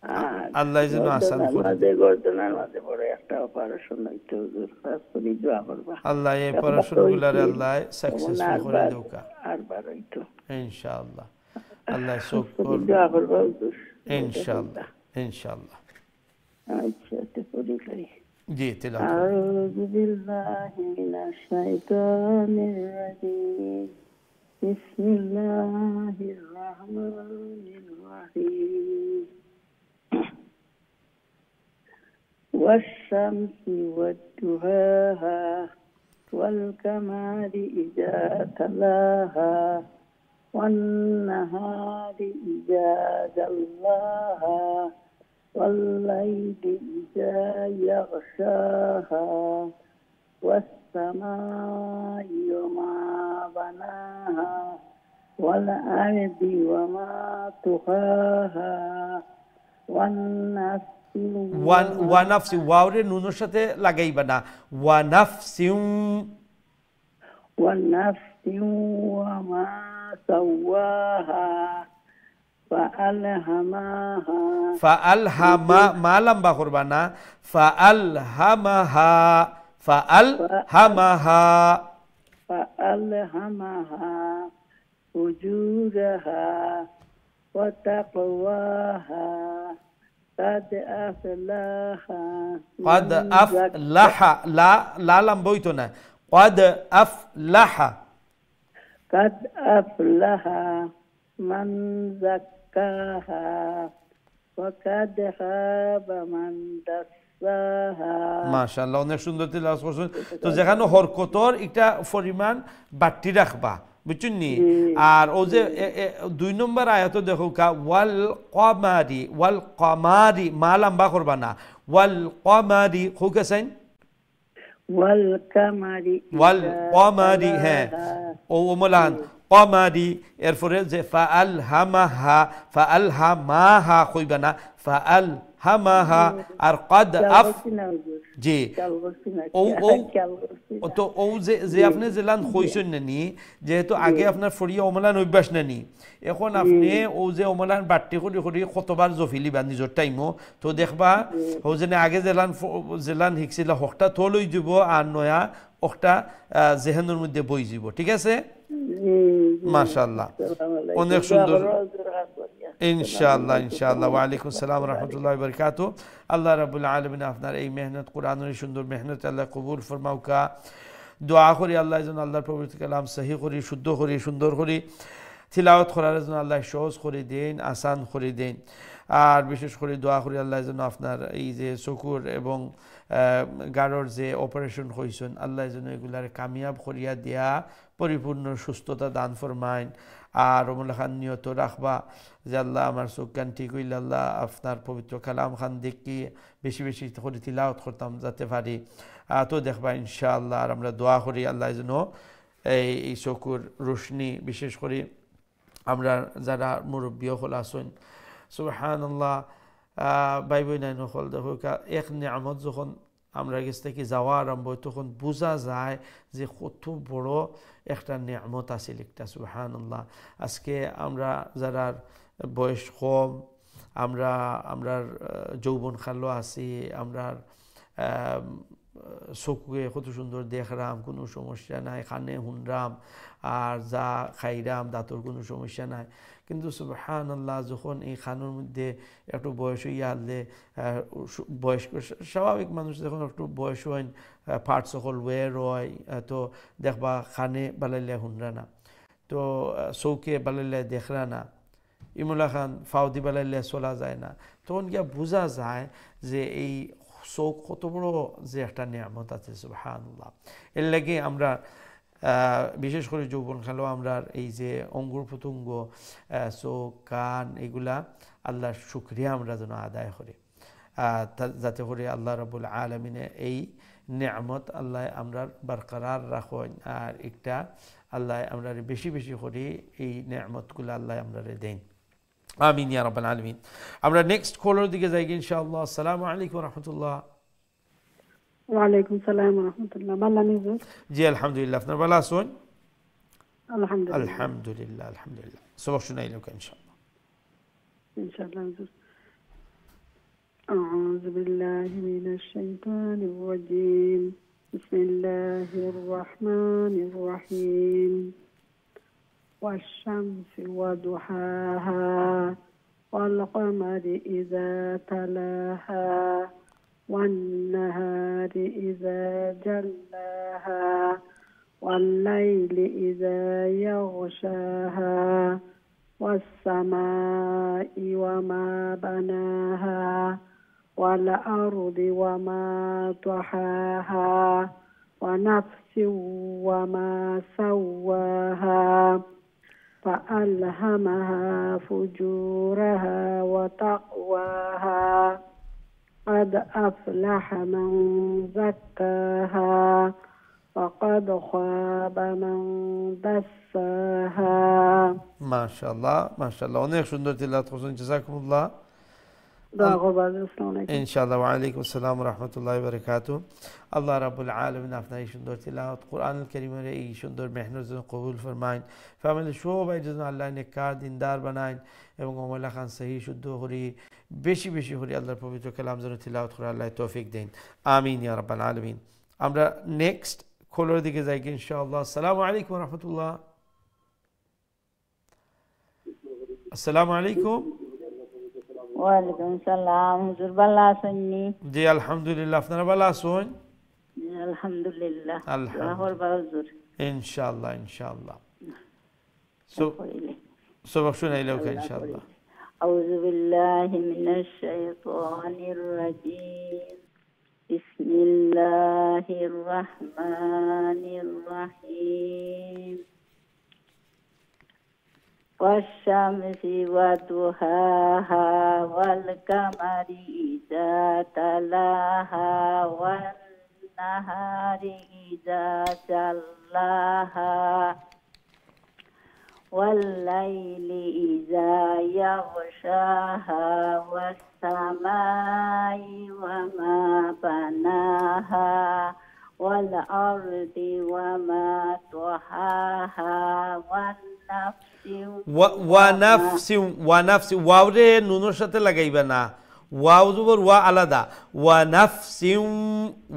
আর আল্লাহ যেন আসান করে দেন। গর্দনার মাঝে বড় একটা অপারেশন হইতো হুজুর, আপনি দোয়া করবা আল্লাহ এই অপারেশন গুলারে আল্লাহ সাকসেসফুল করে দেউকা আরবার হইতো ইনশাআল্লাহ। আল্লাহ শুকর দোয়া করবা হুজুর ইনশাআল্লাহ, ইনশাআল্লাহ। আচ্ছা, তো পড়ি করি। জি তিলাওয়াত। আউযু বিল্লাহি মিনাশ শাইতানির রাজিম। বিসমিল্লাহির রাহমানির রাহিম। ওয়াশ-শামসি ওয়াদ-দুহাহা ওয়াল-কামারি ইযা তালাহা ওয়ান-নাহারি ইযা জাল্লাহা والليل إذا يغشاها والسماء وما بناها والأرض وما طحاها ওয়ানাফসি, ওয়াওরে নুনের সাথে লাগাইবা না, ওয়ানাফসিউ والنفس وما سواها فألهمها فألهما ما لمبا قربانا فألهمها فألهمها فجورها وتقواها قد أفلح لا لمبويتنا قد أفلح من زكاها وقد خاب من دساها। মাশাআল্লাহ, অনেক সুন্দর তিলাওয়াত করছেন। তো যেখানে হরকতর একটা পরিমাণ বাড়তি রাখবা, বুঝছেন নি? আর ও যে 2 নম্বর আয়াত দেখো কা ওয়াল কমারি মা লম্বা করবা না, ওয়াল কমারি হুকেছেন ওয়াল কমারি, হ্যাঁ ও ওমলান কমারি। এরপরে যে ফাআলহামাহা কইবা না, ফাআলহামাহা। আর কদ আফ, জি ও তো ও যে আপনি জেলান কইছেন নানি, যেহেতু আগে আপনার ফরিয়া অমলান অভ্যাস নানি, এখন আপনি ও যে অমলান বাড়তি করি করি কতবার জফিলিবা নিজের টাইমও, তো দেখবা ও যেন আগে জেলান শিখছিল হকটা তো লই যাব আর নয়া অকটা জেহেনের মধ্যে বই যাব। ঠিক আছে, মাশাআল্লাহ, অনেক সুন্দর। ইনশাআল্লাহ, ইনশাআল্লাহ। ওয়ালাইকুম আসসালাম রহমতুল্লাহি ওয়া বারাকাতুহু। আল্লাহ রাব্বুল আলামিন আপনার এই মেহনত, কোরআনের সুন্দর মেহনত আল্লাহ কবুল ফরমাউকা। দোয়া করি আল্লাহ যেন আল্লাহর পবিত্র কালাম সহি করি, শুদ্ধ করি, সুন্দর করি তিলাওয়াত করার জন্য আল্লাহ সহজ করে দেন, আসান করে দেন। আর বিশেষ করে দোয়া করি আল্লাহ যেন আপনার এই যে চকুর এবং গাড়র যে অপারেশন হয়েছেন, আল্লাহ যেন এগুলার কামিয়াব করিয়া দিয়া পরিপূর্ণ সুস্থতা দান ফরমাইন। আর ওমলা খান নিয়ত রাখবা যে আল্লাহ আমার চোখ কান ঠিক হইলে আল্লাহ আপনার পবিত্র কালাম খান দেখি বেশি বেশি করে তিলাওয়াত করতাম যাতে পারি, তো দেখবা ইনশাআল্লাহ। আর আমরা দোয়া করি আল্লাহ যেন এই চকুর রোশনি, বিশেষ করে আমরা যারা মুরব্বী হল আসুন, সুবহানাল্লাহ, ভাই বোন হল দেখো এক নিয়ামত যখন আমরা কাছ থেকে যাওয়া আরম্ভ হয় তখন বোঝা যায় যে কত বড় একটা নিয়ামত আছে একটা, সুবহানাল্লাহ। আজকে আমরা যারা বয়স কম, আমরা যৌবন খালো আছি, আমরা চকুয়ে কত সুন্দর দেখরাম, কোনো সমস্যা নাই, খানে হুনরাম আর যা খাইরাম, দাঁতর কোনো সমস্যা নাই। কিন্তু সুবহানাল্লাহ যখন এই খানোর মধ্যে একটু বয়স হইয়া আনলে, বয়স্ক স্বাভাবিক মানুষ যখন একটু বয়স হয়, পার্ট সকল ওয়ের হয়, তো দেখবা খানে বালাইলে হুনরা না, তো চৌকে বালাইলে দেখরা না, ইমুল্লা খান ফাউদি বালাইলে চলা যায় না, তখন গিয়া বোঝা যায় যে এই চোখ কত বড় যে একটা নিয়ামত আছে সুবহানাল্লাহ। এর লাগে আমরা বিশেষ করে যৌবনকালেও আমরা এই যে অঙ্গুর প্রত্যঙ্গ চোখ কান এগুলা আল্লাহর শুকরিয়া আমরা যেন আদায় করি, যাতে করে আল্লাহ রাব্বুল আলামিনে এই নিয়ামত আল্লাহ আমরা বরকরার রাখুন, আর একটা আল্লাহ আমরা বেশি বেশি করি এই নিয়ামতগুলো আল্লাহ আমরা দেন। আমিন ইয়া রাব্বাল আলামিন। আমরা নেক্সট কলার দিকে যাই ইনশাআল্লাহ। আসসালামু আলাইকুম ওয়া রাহমাতুল্লাহ। ওয়ালাইকুম সালাম ওয়া রাহমাতুল্লাহ। ভালো আছেন? জি আলহামদুলিল্লাহ, আপনার ভালো আছেন? আলহামদুলিল্লাহ আলহামদুলিল্লাহ আলহামদুলিল্লাহ। সবক শুনাইলেন ইনশাআল্লাহ। ইনশাআল্লাহ হুজুর। أعوذ بالله من الشيطان الرجيم. بسم الله الرحمن الرحيم. والشمس وضحاها والقمر إذا تلاها والنهار إذا جلاها والليل إذا يغشاها والسماء وما بناها والأرض وما طحاها ونفس وما سواها فألهمها فجورها وتقواها قد أفلح من زكاها وقد خاب من دساها। মাশাআল্লাহ মাশাআল্লাহ, অনেক সুন্দর তিলাওয়াত করছেন, জাযাকুমুল্লাহ। ইনশাআল্লাহ। ওয়া আলাইকুম আসসালাম ওয়া রাহমাতুল্লাহি ওয়া বারাকাতুহু। আল্লাহ রাব্বুল আলামিন আপনার এই সুন্দর তিলাওয়াত কোরআনুল কারীমের এই সুন্দর মেহনত যেন কবুল ফরমাইন, ফ্যামিলি সবাই যেন আল্লাহ নেককার দিনদার বানাইন এবং আমল খান সহি শুদ্ধ করি বেশি বেশি করি আল্লাহর পবিত্র কালাম যেন তিলাওয়াত করে আল্লাহ তৌফিক দেন। আমিন ইয়া রাব্বাল আলামিন। আমরা নেক্সট কলার দিকে যাই ইনশাআল্লাহ। আসসালামু আলাইকুম ওয়া রাহমাতুল্লাহ। আসসালামু আলাইকুম। ওয়ালাইকুম সালাম। হুজুর ভালো আছেন? জি আলহামদুলিল্লাহ, আপনারা ভালো আছেন? আলহামদুলিল্লাহ। আলহামদুলিল্লাহ ইনশাআল্লাহ ইনশাআল্লাহ। সবক শুনাইলেও ইনশাআল্লাহ। আউযু বিল্লাহি মিনাশ শাইতানির রাজীম। বিসমিল্লাহির রহমানির রহিম। والشمس وضحاها والقمر إذا تلاها والنهار إذا جلاها والليل إذا يغشاها والسماء وما بناها والأرض وما طحاها ওয়ানাফসি ওয়াও রে নুনের সাথে লাগাইবা না, ওয়াও জবর ওয়া আলাদা। ওয়ানাফসিম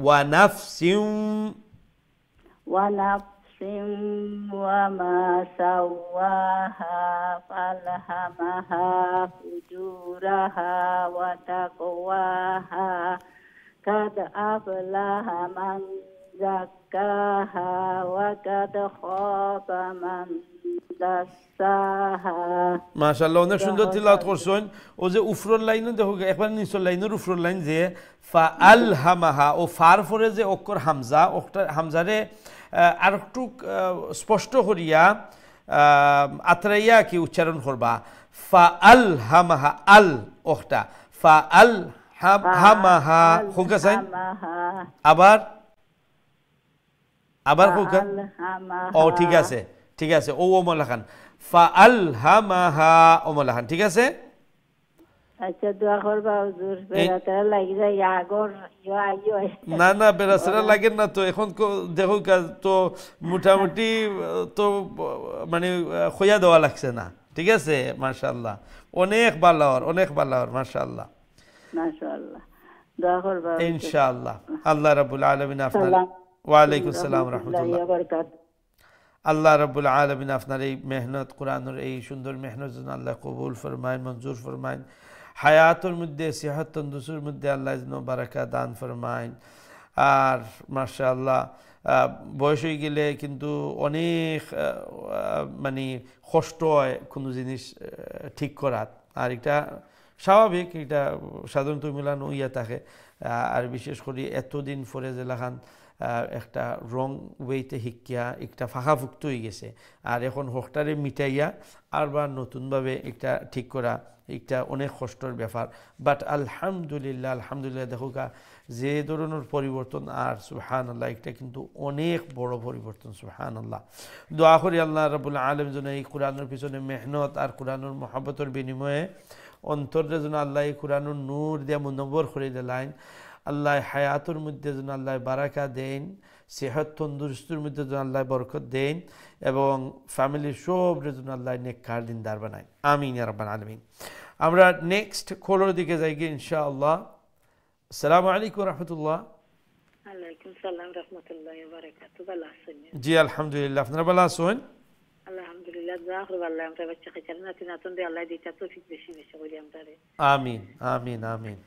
ওয়ানাফসিম ওয়ানাফসিম ওয়ামা সাওয়াহা ফালহামাহা ফুজুরাহা ওয়া তাকওয়াহা কাদ আফলাহা মান যাক্কাহা ওয়া কাদ খাবা মান দাসাহা। মাশাআল্লাহ, অনেক সুন্দর তিলাওয়াত করছেন। ও যে উফরুল লাইনে দেখো, একবার নিচের লাইনের উফরুল লাইন যে ফাআলহামাহা, ও ফার পরে যে অক্ষর হামজা, হামজারে আর একটু স্পষ্ট করিয়া আতরাইয়া কি উচ্চারণ করবা। ফাআলহামাহা, আল ওখটা ফাআলহামাহা হোকা সাইন, আবার আবার হোকা। ও ঠিক আছে ঠিক আছে, ও ওমলাখান ফাআলহামাহা ওমলাখান, ঠিক আছে। আচ্ছা দোয়া করবা হুজুর, বেরাতার লাগি যায় আগর ইয়া না না বেরাসারা লাগে না তো। এখন দেখো তো মোটামুটি তো মানে খোয়া দেওয়া লাগছে না, ঠিক আছে। মাশাআল্লাহ, অনেক ভালো অনেক ভালো মাশাআল্লাহ মাশাআল্লাহ। দোয়া করবা ইনশাআল্লাহ। আল্লাহ রাব্বুল আলামিন আপনার ওয়া আলাইকুম আসসালাম ওয়া রাহমাতুল্লাহ। আল্লাহ রাব্বুল আলামিন আপনার এই মেহনত, কোরআনের এই সুন্দর মেহনত যেন আল্লাহ কবুল ফরমায়, মঞ্জুর ফরমায়। হায়াতের মধ্যে সিহাত তন্দুসুর মধ্যে আল্লাহ যেন বারাকা দান ফরমায়। আর মাশাআল্লাহ বয়স হয়ে গেলে কিন্তু অনেক মানে কষ্ট হয় কোনো জিনিস ঠিক করার। আর এটা স্বাভাবিক এটা সাধারণত মিলানো ইয়া থাকে আর বিশেষ করে এতদিন পরে জেলাখান একটা রং ওয়েতে শিক্ষা একটা ফাঁকাফুক্ত হয়ে গেছে আর এখন হকটারে মিটাইয়া আর বা নতুনভাবে একটা ঠিক করা একটা অনেক কষ্টর ব্যাপার বাট আলহামদুলিল্লাহ দেখোকা যে ধরনের পরিবর্তন আর সুবহানাল্লাহ এটা কিন্তু অনেক বড় পরিবর্তন সুবহানাল্লাহ দোয়া করি আল্লাহ রাব্বুল আলামিন যেন এই কোরআনের পিছনে মেহনত আর কোরআনের মহব্বতের বিনিময়ে অন্তরের জন্য আল্লাহ এই কোরআনের নূর দিয়া মুনব্বর করে দিলেন আল্লাহ হায়াতের মধ্যে যেন আল্লাহ বারাকা দেন সেহত তন্দুরুস্তির মধ্যে যেন আল্লাহ বরকত দেন এবং ফ্যামিলির সব যেন আল্লাহ নেককার দিনদার বানায় আমিন ইয়া রাব্বাল আলামিন আমরা নেক্সট কলের দিকে যাই গিয়ে ইনশাআল্লাহ আসসালামু আলাইকুম রাহমাতুল্লাহ ওয়ালাইকুম সালাম রাহমাতুল্লাহি ওয়া বারাকাতুহু ভালো আছেন জি আলহামদুলিল্লাহ আপনারা ভালো আছেন আলহামদুলিল্লাহ দোয়া করব আল্লাহ আমরা বাচ্চা খাইছেন না তিনাতন দিয়ে আল্লাহ দিতা তৌফিক বেশি বেশি করি আমরারে আমিন আমিন আমিন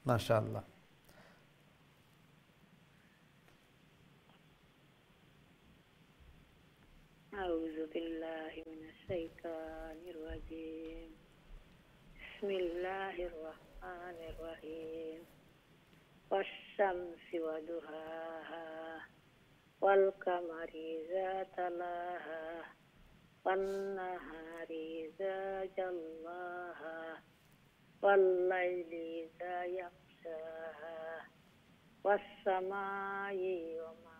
মাশাআল্লাহ أعوذ بالله من الشيطان الرجيم بسم الله الرحمن الرحيم والشمس وضحاها والقمر إذا تلاها والنهار إذا جلاها والليل إذا يغشاها والسماء وما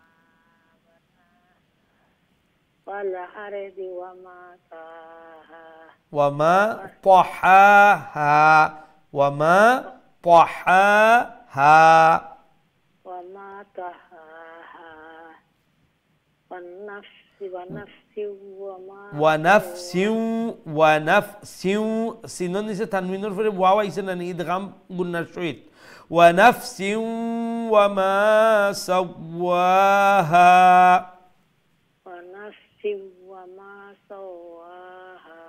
والأرض وما طحاها وما طحاها وما طحاها وما طحاها والنفس وما ونفس سينون نيسه تنوينور فরে ওয়াও আইছে না ইদগাম গুন্নার সহিত ونفس وما سواها وما سواها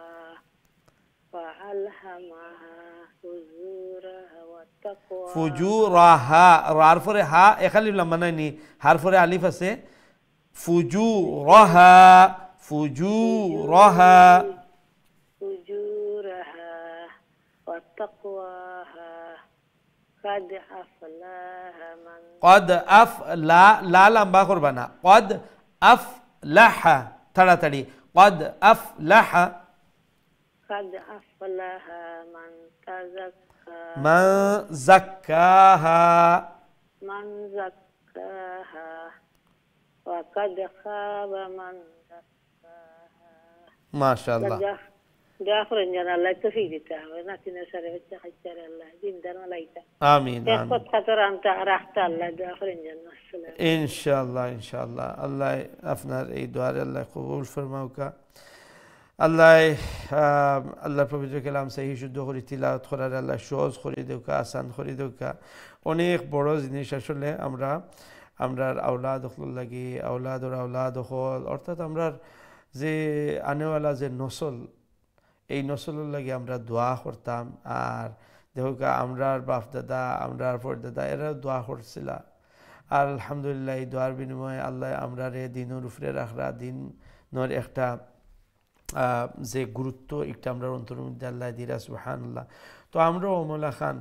فألهمها فجورها وتقواها فجورها রারফরে হা এখালিফ লামানানি হারফরে আলিফ আছে فجورها وتقواها قد أفلح من لا লম্বা করবা না قد أفلح তাড়াতাড়ি قد أفلح من تزكى من زكاها وقد خاب من دساها ما شاء الله داخل جنا الله تفيدته وناتنا سرت حجر الله دين دار ملائكه آمين تسقط خطر أنت رحت الله داخل جنة السلام إن شاء الله الله أفنار أي دوار الله قبول فرماوكا আল্লাহ পবিত্র কালাম সহি শুদ্ধ করে তিলাওয়াত করার আল্লাহ সহজ করে দেউকা আসান করে দেউকা অনেক বড় জিনিস আসলে আমরার আওলাদ লাগি আওলাদ হল অর্থাৎ আমরার যে আনেওয়ালা যে নসল এই নসলের লাগি আমরা দোয়া করতাম আর দেখুকা আমরার বাপ দাদা আমরার পরদাদা এরা দোয়া করছিল আর আলহামদুলিল্লাহ এই দোয়ার বিনিময়ে আল্লাহ আমরারে দিনের উপরে রাখরা দিনের একটা যে গুরুত্ব একটা আমরা অন্তরের মধ্যে আল্লাহ দিরা সুবহানাল্লাহ তো আমরাও মৌলা খান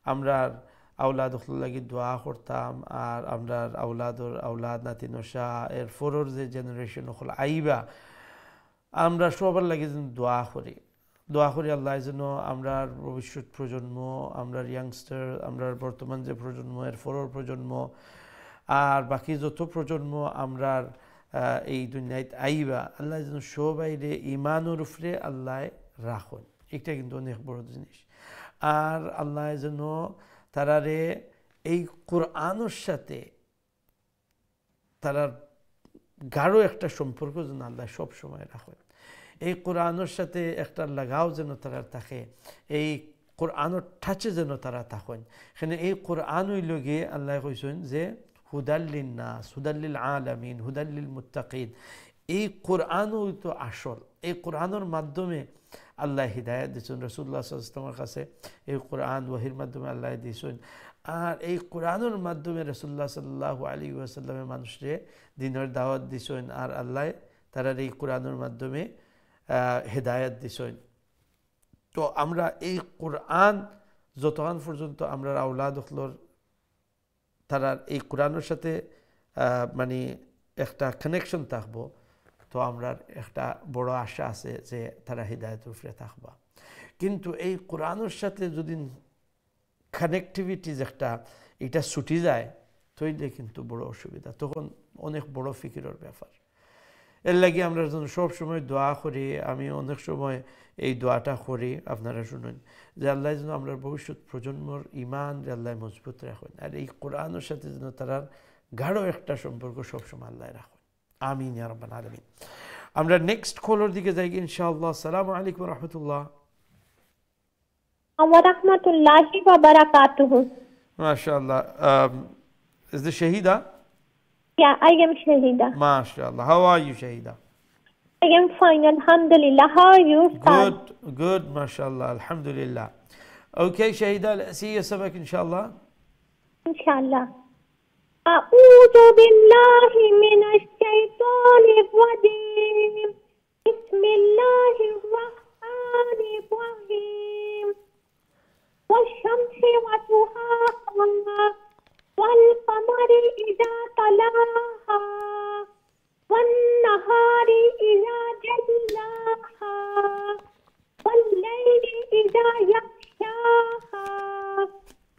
আমরার আওলাদ লাগি দোয়া করতাম আর আমরার আওলাদ নাতি নশা এর ফোরর যে জেনারেশন হল আইবা আমরা সবার লাগি যেন দোয়া করি আল্লাহ যেন আমরার ভবিষ্যৎ প্রজন্ম আমরার ইয়াংস্টার আমরার বর্তমান যে প্রজন্ম এর ফোরর প্রজন্ম আর বাকি যত প্রজন্ম আমরার এই দুনিয়াতে আইবা আল্লাহ যেন সবাইরে ইমানের উপরে আল্লাহ রাখুন এটা কিন্তু অনেক বড় জিনিস আর আল্লাহ যেন তারারে এই কোরআনের সাথে তারার গাঢ় একটা সম্পর্ক যেন আল্লাহ সব সময় রাখুন এই কোরআনের সাথে একটা লাগাও যেন তারা থাকে এই কোরআনের টাচে যেন তারা থাকেন এখানে এই কোরআন হইল গিয়ে আল্লাহ কইছেন যে হুদাল্লিন নাস হুদাল্লিল আলামিন হুদাল্লিল মুত্তাকিন এই কোরআন তো আসল এই কোরআনের মাধ্যমে আল্লাহ হিদায়াত দিয়েছেন রাসূলুল্লাহ সাল্লাল্লাহু আলাইহি ওয়াসাল্লামের কাছে এই কোরআন ওয়াহির মাধ্যমে আল্লাহ দিয়েছেন আর এই কোরআনের মাধ্যমে রাসূলুল্লাহ সাল্লাল্লাহু আলাইহি ওয়াসাল্লামের মানুষরে দ্বীনের দাওয়াত দিয়েছেন আর আল্লাহ তারা এই কোরআনের মাধ্যমে হিদায়াত দিয়েছেন তো আমরা এই কোরআন যতক্ষণ পর্যন্ত আমরা আওলাদ হলর তারা এই কোরআনের সাথে মানে একটা কানেকশন থাকবো, তো আমরা একটা বড় আশা আছে যে তারা হিদায়াতের উপরে থাকবা। কিন্তু এই কোরআনের সাথে যদি কানেক্টিভিটিস একটা এটা ছুটি যায়, তৈলে কিন্তু বড় অসুবিধা, তখন অনেক বড় ফিকিরের ব্যাপার। এর লাগে আমরা সব সময় দোয়া করি, আমি অনেক সময় এই দোয়াটা করি, আপনারা শুনুন, যে আল্লাহ যেন আমরা ভবিষ্যৎ প্রজন্মর ইমান আল্লাহ মজবুত রাখেন, আর এই কোরআনের সাথে যেন তারা গাঢ় একটা সম্পর্ক সবসময় আল্লাহ রাখেন। আমিন ইয়া রাব্বাল আলামিন। আমরা নেক্সট কলের দিকে যাই ইনশাআল্লাহ। আসসালামু আলাইকুম ওয়া রাহমাতুল্লাহ। ওয়া রাহমাতুল্লাহি ওয়া বারাকাতুহু। MashaAllah. Is this Shahida? Yeah, I am Shahida. MashaAllah. How are you, Shahida? I am fine, alhamdulillah. How are you, Ustad? Good, MashaAllah, alhamdulillah. Okay, Shahida, let's see your sabak, inshallah. Inshallah. A'udhu billahi minash shaitanir rajim. Bismillahir rahmanir rahim. Wash-shamsi wa duhaha. والقمر إذا تلاها والنهار إذا جلاها والليل إذا يغشاها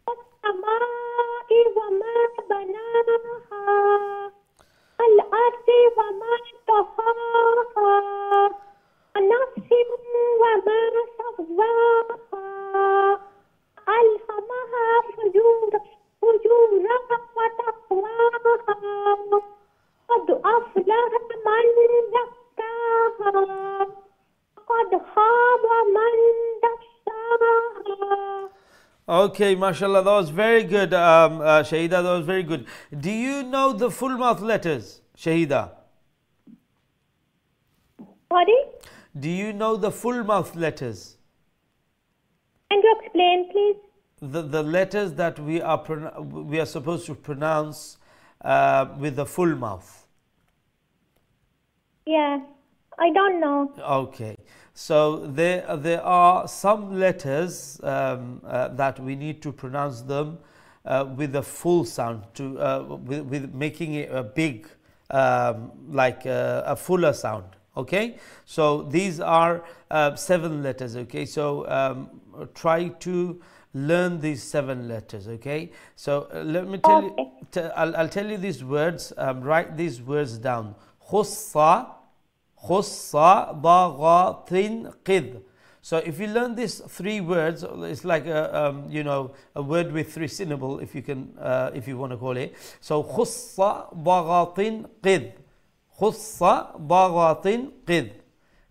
والسماء وما بناها والأرض وما طحاها ونفس وما سواها ألهمها فجورها وتقواها قد أفلح من زكاها قد خاب من دساها. Okay, mashallah, that was very good, Shahida, that was very good. Do you know the full mouth letters, Shahida? Sorry? Do you know the full mouth letters? Can you explain, please? The letters that we are supposed to pronounce with the full mouth. Yeah, I don't know. Okay, so there are some letters that we need to pronounce them with a full sound, with making it a big, like a fuller sound. Okay, so these are 7 letters. Okay, so try to learn these 7 letters. Okay, so let me tell you, I'll tell you these words. Write these words down. Khussa, khussa, bagha, tin, qid. So if you learn these 3 words, it's like a word with 3 syllables, if you can, if you want to call it. So khussa, bagha, tin, qid. Khussa, bagha, tin, qid.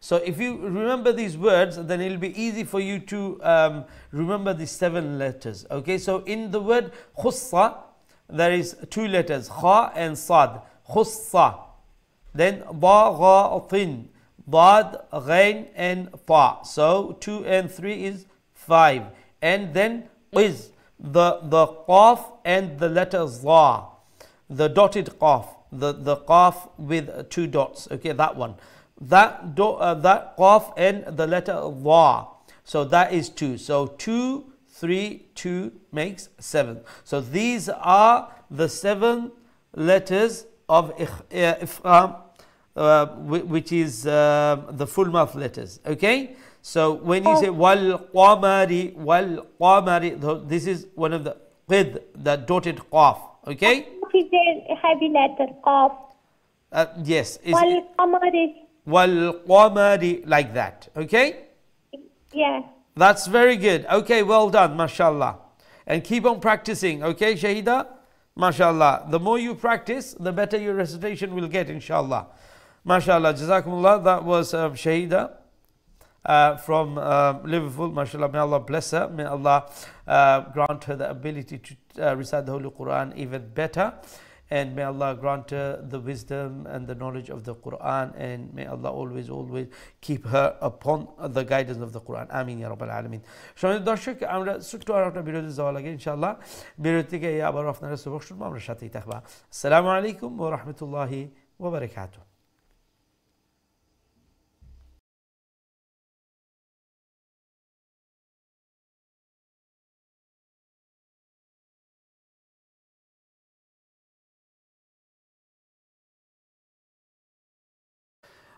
So if you remember these words, then it will be easy for you to remember these 7 letters. Okay, so in the word khussa, there is 2 letters, kha and sad. Khussa. Then ba, gha, tin, dad, ghain and ta. So 2 and 3 is 5. And then qiz, the qaf and the letter za, the dotted qaf, the qaf with 2 dots. Okay, that one. That qaf and the letter wa. So that is 2. So 2, 3, 2 makes 7. So these are the 7 letters of ifkham, which is the full mouth letters. Okay, so when you say wal qamari, this is one of the qid, the dotted qaf. Okay, What is a heavy letter? Qaf. Yes, Wal-qamari. wal qamari, like that. Okay, Yeah. that's very good. Okay, well done, mashallah, and keep on practicing. Okay, Shahida, mashallah, the more you practice, the better your recitation will get, inshallah. Mashallah, jazakumullah. That was Shahida from Liverpool. Mashallah, may Allah bless her, may Allah grant her the ability to recite the Holy Quran even better, and may Allah grant her the wisdom and the knowledge of the Quran, and may Allah always keep her upon the guidance of the Quran. Amin ya Rabbal Alameen. সম্মানিত দর্শক, আমরা ছোট্ট আর একটা বিরতি যাওয়া লাগে ইনশাআল্লাহ। বিরতি থেকে আবার আপনারা সবক শুনবো, আমরা সাথেই থাকবা। আসসালামু আলাইকুম ওয়া রাহমাতুল্লাহি ওয়া বারাকাতুহু।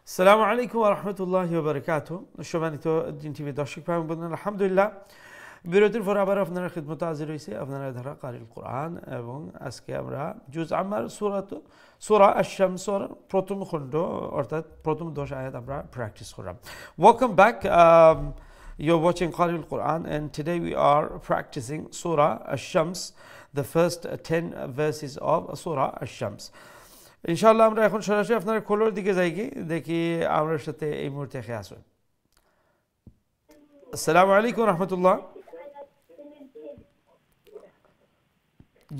আসসালামু আলাইকুম ওয়া রাহমাতুল্লাহি ওয়া বারাকাতুহু। সম্মানিত দিন টিভি দর্শক ভাই বোনেরা, আলহামদুলিল্লাহ বিরতির পর আবার আপনারা খিদমতে হাজির হয়েছে আপনারা ধারা কারিল কোরআন, এবং আজকে আমরা জুজ আমার সূরা আশ-শামস প্রথম খণ্ড অর্থাৎ প্রথম 10 আয়াত আমরা প্র্যাকটিস করলাম। Welcome back. You're watching Qari al-Quran, and today we are practicing Surah Ash-Shams, the first 10 verses of Surah Ash-Shams. ইনশাআল্লাহ আমরা এখন সরাসরি আপনার খোলোর দিকে যাই, কি দেখি আমার সাথে এই মুহূর্তে খেয়ে আসুন। আসসালামু আলাইকুম রহমতুল্লাহ।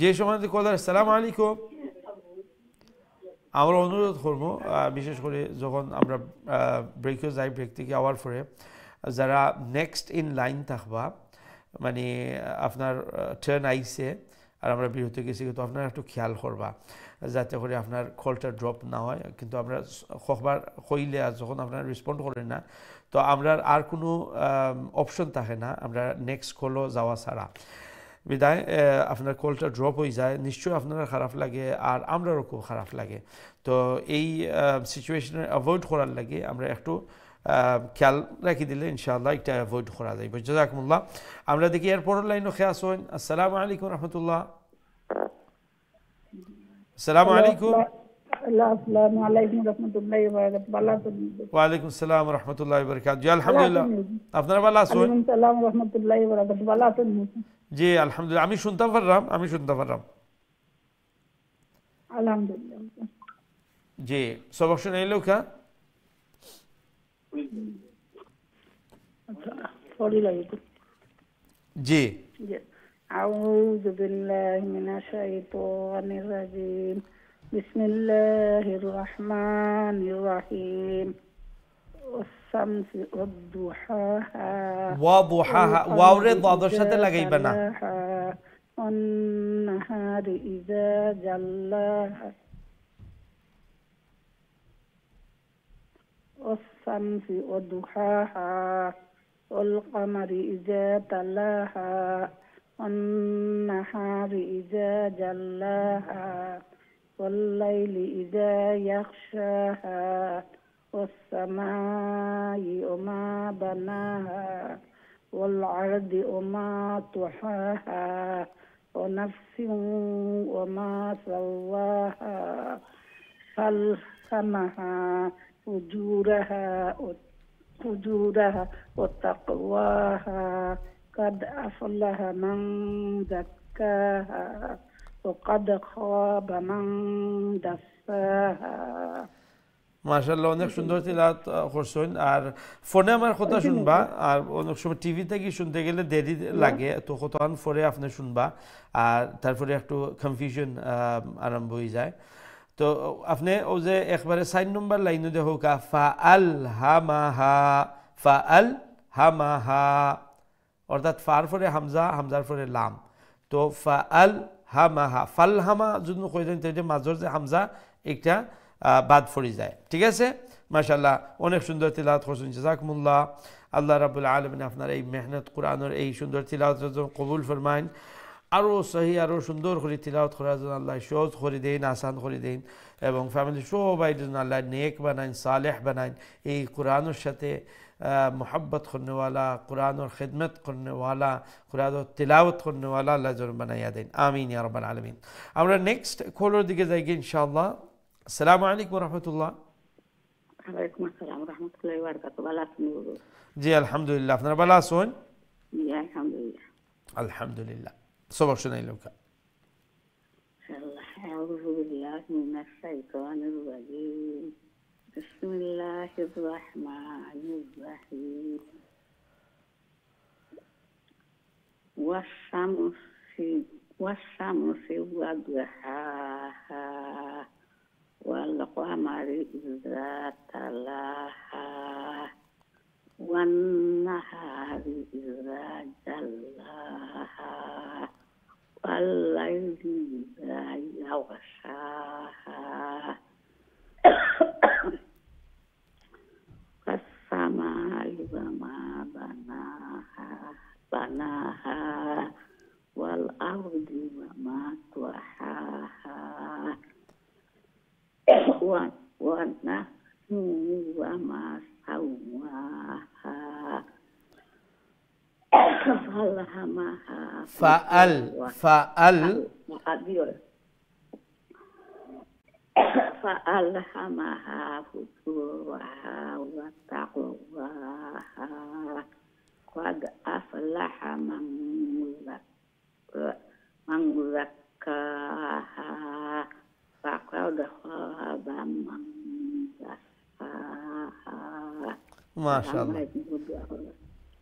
যে সময় কলার আসসালামু আলাইকুম, আমরা অনুরোধ করবো বিশেষ করে যখন আমরা ব্রেকেও যাই, ব্রেক থেকে আওয়ার পরে যারা নেক্সট ইন লাইন থাকবা, মানে আপনার টার্ন আইসে আর আমরা বিরতি গেছি, কিন্তু আপনারা একটু খেয়াল করবা যাতে করে আপনার কলটা ড্রপ না হয়। কিন্তু আমরা কখবার কইলে আর যখন আপনারা রেসপন্ড করেন না, তো আমরা আর কোনো অপশন থাকে না আমরা নেক্সট কলও যাওয়া ছাড়া। বিদায় আপনার কলটা ড্রপ হয়ে যায়, নিশ্চয়ই আপনারা খারাপ লাগে আর আমরাও খুব খারাপ লাগে। তো এই সিচুয়েশনে অ্যাভয়েড করার লাগে আমরা একটু খেয়াল রাখি দিলে ইনশাআল্লাহ এটা অ্যাভয়েড করা যায়। জাযাকুমুল্লাহ। আমরা দেখি এরপর লাইনও খেয়ে আসুন। আসসালামু আলাইকুম রহমতুল্লাহ। আসসালামু আলাইকুম। আসসালামু আলাইকুম রাহমাতুল্লাহি ওয়া বারাকাতুহু। ওয়া আলাইকুম আসসালাম ওয়া রাহমাতুল্লাহি ওয়া বারাকাতুহু। জি আলহামদুলিল্লাহ, আপনারা ভালো আছেন? ওয়া আলাইকুম আসসালাম ওয়া রাহমাতুল্লাহি ওয়া বারাকাতুহু। ভালো আছেন? জি আলহামদুলিল্লাহ, আমি শুনতে পারলাম। আলহামদুলিল্লাহ। জি সবক শুনাইলো কা? আচ্ছা পড়ি লাগি। জি আউযু বিল্লাহি মিনাশ শাইতানির রাজিম। বিসমিল্লাহির রহমানির রহিম। والشمس والضحاها ওয়াদুহাহা, ওয়াওরে দাদর সাথে লাগাইবা না। والنهار إذا جلاها والشمس وضحاها والقمر إذا تلاها والنهار إذا جلاها والليل إذا يغشاها والسماء وما بناها والأرض وما طحاها ونفس وما سواها فألهمها فجورها وتقواها قد أفلح من زكاها وقد خاب من دساها। মাশাআল্লাহ, অনেক সুন্দর তিলাওয়াত করছেন। আর ফোনে আমার কথা শুনবা, আর অনেক সময় টিভি থেকে শুনতে গেলে দেরি লাগে, তো কতক্ষণ পরে আপনি শুনবা আর তারপরে একটু কনফিউশন আরম্ভ হয়ে যায়। তো আপনি ও যে একবারে 4 নম্বর লাইনে দেখো কা ফাআলহামাহা, অর্থাৎ ফার পরে হামজা, হামজার পরে লাম। তো ফাআলহামাহা, ফালহামা যদি কইলেন তাহলে মাঝর যে হামজা একটা বাদ পড়ে যায়। ঠিক আছে, মাশাআল্লাহ অনেক সুন্দর তিলাওয়াত করছেন, জাযাকুমুল্লাহ। আল্লাহ রাব্বুল আলামিন আপনার এই মেহনত কোরআনের এই সুন্দর তিলাওয়াতের জন্য কবুল ফরমাইন। আরও সহি আরও সুন্দর করে তিলাওয়াত করার জন্য আল্লাহ সহজ করে দেন, আসান করে দেন, এবং ফ্যামিলি সবাই জন্য আল্লাহ নেক বানাইন, সালেহ বানাইন। এই কোরআনের সাথে मोहब्बत करने वाला, कुरान और ख़िदमत करने वाला, कुरान और तिलावत करने वाला अल्लाह ज़रूर बनाया दें। आमीन या रब्बल आलमीन। আমরা নেক্সট কলার দিকে যাই ইনশাআল্লাহ। আসসালামু আলাইকুম রাহমাতুল্লাহ। ওয়ালাইকুম আসসালাম রাহমাতুল্লাহি ওয়া বারাকাতুহু। ভালো আছেন? জি আলহামদুলিল্লাহ, আপনারা ভালো আছেন? জি আলহামদুলিল্লাহ। আলহামদুলিল্লাহ। সবক শুনাইলাম কা? আউযু বিল্লাহি মিনাশ শাইতানির রাজিম। বিসমিল্লাহির রহমানির রহিম। والشمس وضحاها والقمر إذا تلاها والنهار إذا جلاها والليل إذا يغشاها والسماء وما بناها والأرض وما طحاها وما سواها فألهمها فألهمها فجورها وتقواها قد أفلح من زكاها وقد خاب من دساها মাশাআল্লাহ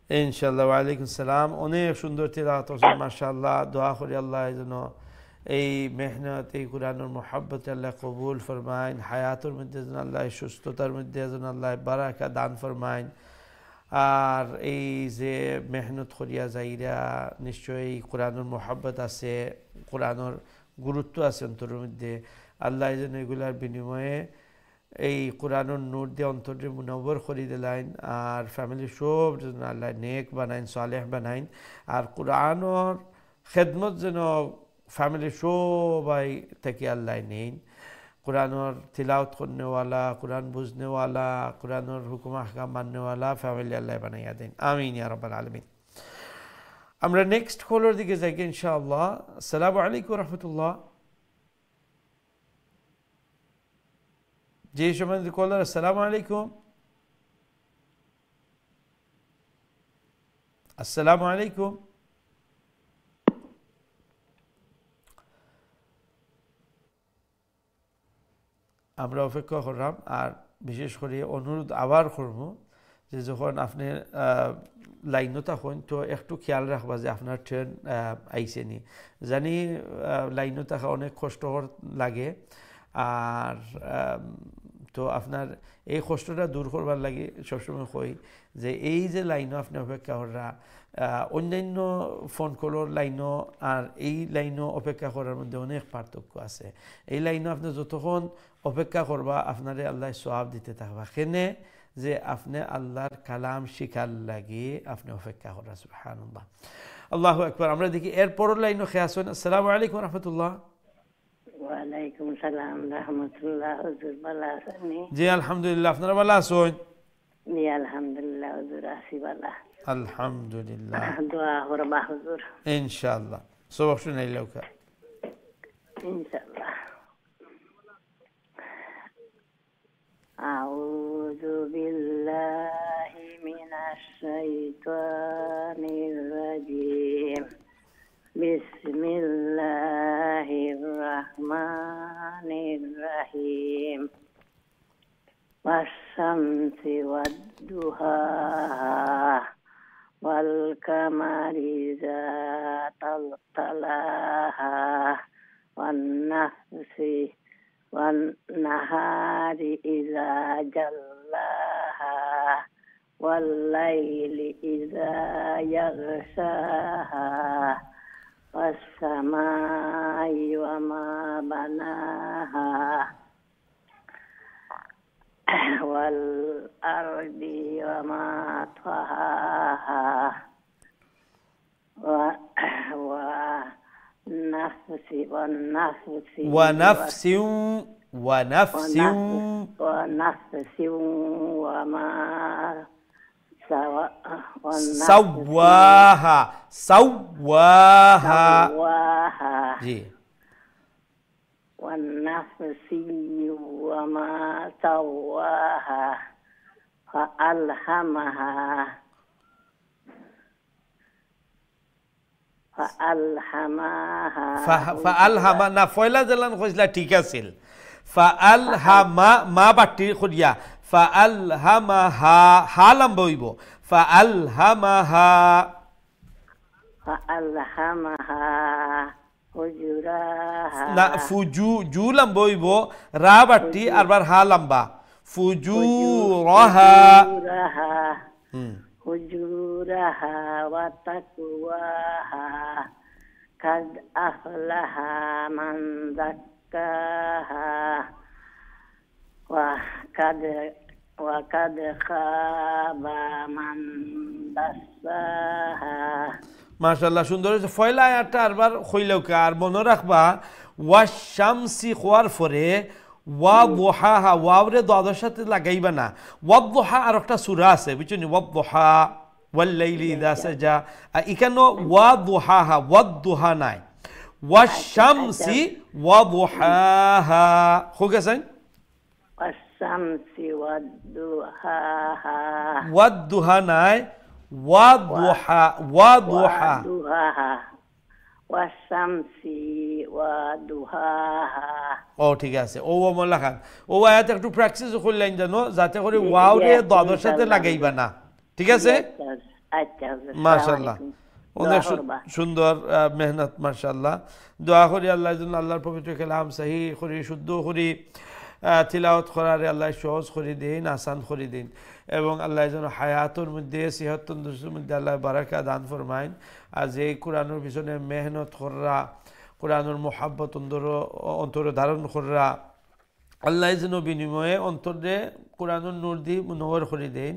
ইনশাআল্লাহ। ওয়া আলাইকুম সালাম। অনেক সুন্দর তিলাওয়াত করছেন মাশাআল্লাহ। দোয়া করি আল্লাহ যেন এই মেহনত, এই কোরআনের মোহাব্বত আল্লাহ কবুল ফরমাইন, হায়াতের মধ্যে যেন আল্লাহ সুস্থতার মধ্যে যেন আল্লাহ বারাকা দান ফরমাইন। আর এই যে মেহনত করিয়া যাইরা নিশ্চয়ই কোরআনের মোহাব্বত আছে, কোরআনের গুরুত্ব আছে অন্তরের মধ্যে। আল্লাহ যেন এগুলার বিনিময়ে এই কোরআনের নূর দিয়ে অন্তরে মুনব্বর করে দিলাইন, আর ফ্যামিলি সব যেন আল্লাহ নেক বানাইন, সালেহ বানাইন। আর কোরআনের খেদমত যেন ফ্যামিলি সবাই থেকে আল্লাহ নেন। কোরআনের তিলাওয়াত করনেওয়ালা, কোরআন বুঝনেওয়ালা, কোরআনের হুকুম আহকাম মাননেওয়ালা ফ্যামিলি আল্লাহ বানাইয়া দেন। আমিন ইয়া রাব্বাল আলামিন। আমরা নেক্সট কলের দিকে যাই ইনশাআল্লাহ। আসসালামু আলাইকুম রহমতুল্লাহ। জি সম্মানিত কলার, আসসালামু আলাইকুম। আসসালামু আলাইকুম। আমরা অপেক্ষা করলাম, আর বিশেষ করে অনুরোধ আবার করব যে যখন আপনি লাইনও থাকুন তো একটু খেয়াল রাখবা যে আপনার ট্রেন আইসে নি। জানি লাইনও থাকা অনেক কষ্টকর লাগে, আর তো আপনার এই কষ্টটা দূর করবার লাগে সবসময় কই যে এই যে লাইনও আপনি অপেক্ষা করা, অন্যান্য ফোন কলের লাইনও আর এই লাইনও অপেক্ষা করার মধ্যে অনেক পার্থক্য আছে। এই লাইনও আপনি যতক্ষণ অপেক্ষা করবা আপনারে আল্লাহ সওয়াব দিতে থাকবা, কেনে যে আপনি আল্লাহর কালাম শিখার লাগে আপনি অপেক্ষা করা। সুবহানাল্লাহ, আল্লাহু আকবার। আমরা দেখি এরপরের লাইনও খেয়ে আসুন। আসসালামু আলাইকুম রহমতুল্লাহ। ওয়ালাইকুম সালাম রহমতুল্লাহ। হুজুর ভালো আছেন? জি আলহামদুলিল্লাহ, আপনারা ভালো আছেন? জি আলহামদুলিল্লাহ হুজুর, আছি ভালো আলহামদুলিল্লাহ। দোয়া করবা হুজুর ইনশাআল্লাহ। সবক শুনাইলেও ইনশাআল্লাহ। আউযু বিল্লাহি মিনাশ শাইতানির রাজিম। বিসমিল্লাহির রহমানির রহিম। ওয়াশ-শামসি ওয়াদ-দুহাহা ওয়াল কামারি ইযা তালাহা ওয়ান নাফসি ওয়ান নাহারি ইযা জাল্লাহা ওয়াল লাইলি ইযা ইয়াগশাহা والسماء وما بناها والأرض وما طحاها ونفس وما سواها जी। والنفس وما سواها فألهمها না ফয়লা জালান কইলা ঠিক আছিল। ফাআলহামা মা বাটি খুদিয়া ফাআলহামাহা হালাম বইব ফাআলহামাহা ফুজুরাহা না জু লম্বইব রা বাটি আরবার হা লম্বা ফুজুরাহা ফুজুরাহা ওয়া তাকওয়াহা কাদ আফলাহা মান যাক্কাহা ওয়া কাদ খাবা মান দাসাহা। মাশাআল্লাহ, সুন্দর হয়েছে। ফয়লা আয়াতটা আরবার কইলেও আর মনে রাখবা ওয়াশ শামসি খোয়ার পরে ওয়াদুহাহা ওয়াওরে দাদের সাথে লাগাইবা না ওয়াদুহা আর একটা সূরা আছে বুঝছেন ওয়াদুহা ওয়াল লাইলি ইযা সাজা এখানে ওয়াদুহাহা ওয়াদুহা নাই ওয়াশ-শামসি ওয়াদুহাহা हो গেছেন ওয়াশ-শামসি ওয়াদ-দুহাহা ওয়াদ-দুহা নাই ওয়াদুহা ওয়াদুহা ওয়াশ-শামসি ওয়াদ-দুহাহা ও ঠিক আছে ও মোল্লা খান ও আয়াত একটু প্র্যাকটিস করলেন জানো যাতে করে ওয়াও রে দাদের সাথে লাগাইবা না ঠিক আছে আচ্ছা মাশাআল্লাহ অনেক সুন্দর মেহনত মাশাআল্লাহ দোয়া করি আল্লাহ যেন আল্লাহর পবিত্র কালাম সহি করি শুদ্ধ করি তিলাওয়াত করারে আল্লাহ সহজ করে দিন আসান করে দিন এবং আল্লাহ যেন হায়াতের মধ্যে সিহত তন্দুরুস্তির মধ্যে আল্লাহ বারাকা দান ফরমাইন আজ এই কোরআনের পিছনে মেহনত করা কোরআনের মোহাব্বত অন্তরে ধারণ করা আল্লাহ যেন বিনিময়ে অন্তরে কোরআনের নূর দিয়ে মুনওয়ার করে দেন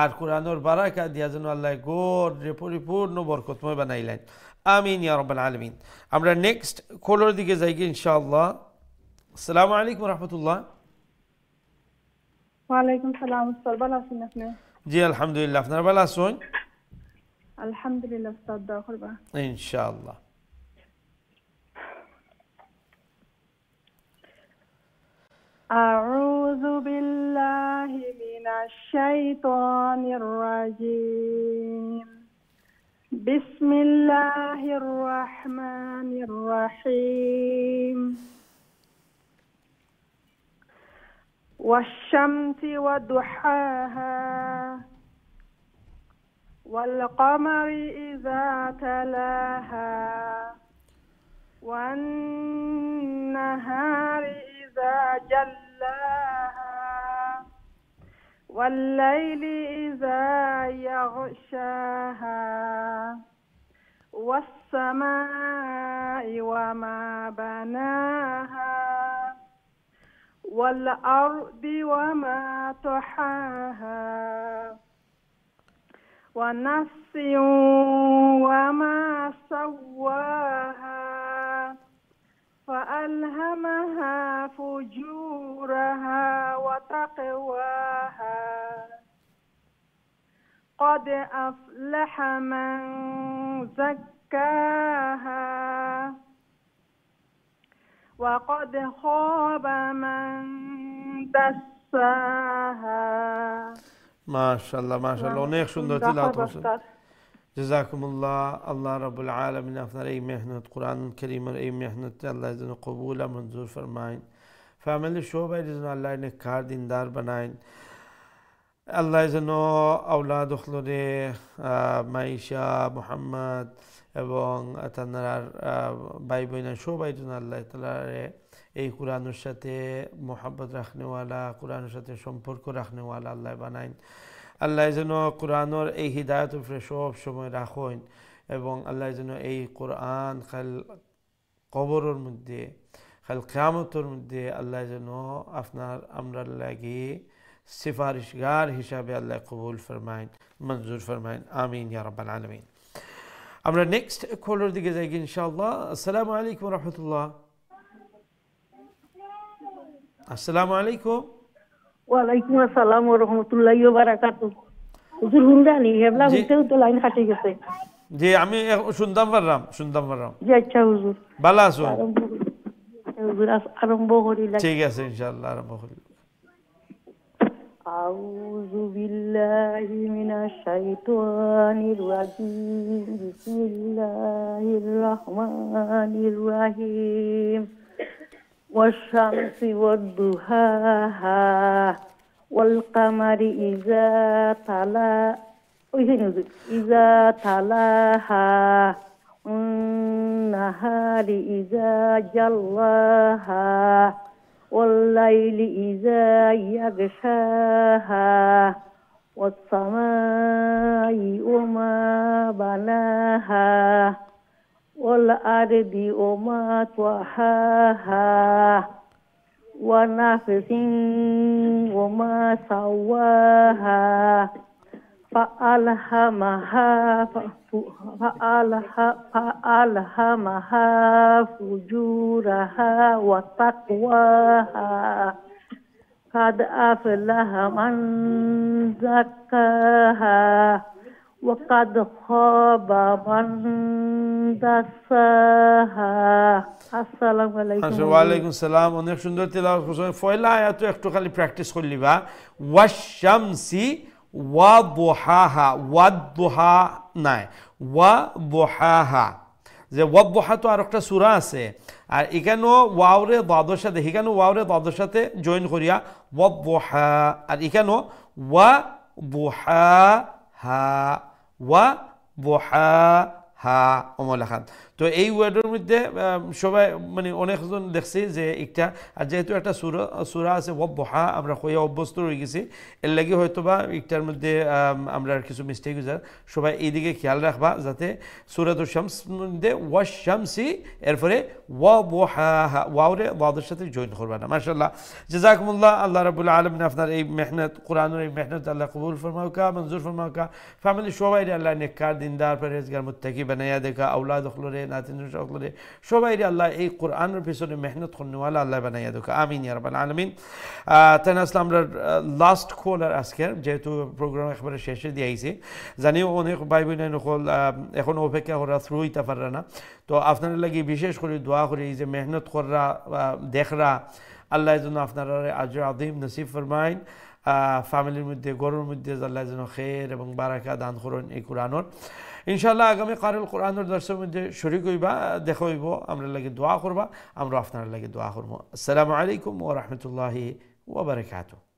আর কোরআনের বারাকা দিয়া যেন আল্লাহ গড়ে পরিপূর্ণ বরকতময় বানাইলেন আমিন ইয়া রাব্বাল আলামিন আমরা নেক্সট কলর দিকে যাই কি ইনশাআল্লাহ আসসালামু আলাইকুম রাহমাতুল্লাহ ওয়ালাইকুম সালাম উস্তাদ ভালো আছেন আপনি জি আলহামদুলিল্লাহ আপনারা ভালো আছেন আলহামদুলিল্লাহ উস্তাদ দোয়া করবা ইনশাআল্লাহ أعوذ بالله من الشيطان الرجيم بسم الله الرحمن الرحيم والشمس وضحاها والقمر إذا تلاها والنهار إذا جلاها والليل إذا يغشاها والسماء وما بناها والأرض وما طحاها ونفس وما سواها فألهمها فجورها وتقواها قد أفلح من زكاها وقد خاب من دساها মাশাআল্লাহ মাশাআল্লাহ অনেক সুন্দর তিলাওয়াত করছেন জাযাকুমুল্লাহ আল্লাহ রাব্বুল আলামিন আপনার এই মেহনত কোরআন কারীমের এই মেহনত আল্লাহ যেন কবুল আর মঞ্জুর ফরমায়েন ফ্যামিলি সবাই যেন আল্লাহ নেককার দিনদার বানায়েন আল্লাহ যেন আওলাদ ওখলরে মাইশা মুহাম্মদ এবং তার ভাই বোন সবাই যেন আল্লাহ তাআলারে এই কোরআনের সাথে মোহাব্বত রাখনেওয়ালা কোরআনের সাথে সম্পর্ক রাখনেওয়ালা আল্লাহ বানাইন আল্লাহ যেন কোরআনের এই হিদায়ত উপরে সব সময় রাখেন এবং আল্লাহ যেন এই কোরআন খাল কবরের মধ্যে খাল কিয়ামতের মধ্যে আল্লাহ যেন আপনার আমরা লাগি সিফারিশগার হিসাবে আল্লাহ কবুল ফরমাইন মঞ্জুর ফরমাইন আমিন ইয়া রাব্বাল আলামিন আমরা নেক্সট কলের দিকে যাই ইনশাআল্লাহ আসসালামু আলাইকুম রাহমাতুল্লাহ আসসালামু আলাইকুম ওয়ালাইকুম আসসালাম ওয়া রাহমাতুল্লাহি ওয়া বারাকাতুহু হুজুর হুন্দানি হেবলা হইতেও তো লাইন কাটে গেছে জি আমি শুনতাম পারলাম জি আচ্ছা হুজুর ভালো আছো হুজুর আরম্ভ করি ঠিক আছে ইনশাআল্লাহ আরম্ভ করি আউযু বিল্লাহি মিনাশ শাইতানির রাজিম বিসমিল্লাহির রহমানির রহিম والشمس والضحاها والقمر إذا تلاها والنهار إذا جلاها والليل إذا يغشاها والسماء وما بناها والأرض وما طحاها ونفس وما سواها فألهمها فجورها وتقواها قد أفلح من زكاها وقد خاب من دساها আসসালামু আলাইকুম ওয়া আলাইকুম সালাম অনেক সুন্দর তেলাওয়াত করছেন পয়লা আয়াত একটু খালি প্র্যাকটিস করলিবা ওয়াশ-শামসি ওয়া দুহাহা ওয়া দুহা নাই ওয়া দুহাহা যে ওয়া দুহা তো আরেকটা সূরা আছে আর এখানেও ওয়াওরে দাদের সাথে এখানেও ওয়াওরে দাদের সাথে জয়েন করিয়া ওয়া দুহা আর এখানেও ওয়া দুহাহা ওয়া দুহাহা ওমলাখান তো এই ওয়ার্ডের মধ্যে সবাই মানে অনেকজন দেখছি যে একটা আর যেহেতু একটা সূরা আছে ওয়াদুহা আমরা কইয়া অভ্যস্ত হয়ে গেছি এর লাগি হয়তোবা একটার মধ্যে আমরা কিছু মিস্টেক হয়ে যায় সবাই এইদিকে খেয়াল রাখবা যাতে সূরাতুশ শামস মধ্যে ওয়াশ-শামসি এরপরে ওয়াদুহাহা ওয়াওরে ওয়াদের সাথে জয়েন করবা না মাশাআল্লাহ জাযাকুমুল্লাহ আল্লাহ রাব্বুল আলামিন আপনার এই মেহনত কোরআনের এই মেহনত আল্লাহ কবুল ফরমাউকা মঞ্জুর ফরমাউকা ফ্যামিলি সবাই আল্লাহ নেককার দিনদার পরহেজগার মুত্তাকি বানায়া দেখা আওলাদ হলরে নাতিন সকলে সবাই আল্লাহ এই কোরআনের পিছনে মেহনত করনেওয়ালা আল্লাহ বানাইয়া দেখা আমিন ইয়া রাব্বাল আলামিন তাই আসলে আমরা লাস্ট কলার আজকের যেহেতু প্রোগ্রাম একবারে শেষে দিয়ে আইছি জানিও অনেক ভাই বোন এখন অপেক্ষা করা থ্রু হইতে পাররা না তো আপনাদের লাগি বিশেষ করে দোয়া করি যে মেহনত কররা দেখরা আল্লাহ যেন আপনারা আজর আযীম নসিব ফরমাইন ফ্যামিলির মধ্যে গরুর মধ্যে আল্লাহ যেন খের এবং বারাকা দান করুন এই কোরআনের ইনশাআল্লাহ আগামী কারের কোরআনের দর্শনের মধ্যে শরীক হইবা দেখা হইব আমরা লাগে দোয়া করবা আমরা আপনার লাগে দোয়া করবো আসসালামু আলাইকুম ওয়া রাহমাতুল্লাহি ওয়া বারাকাতুহু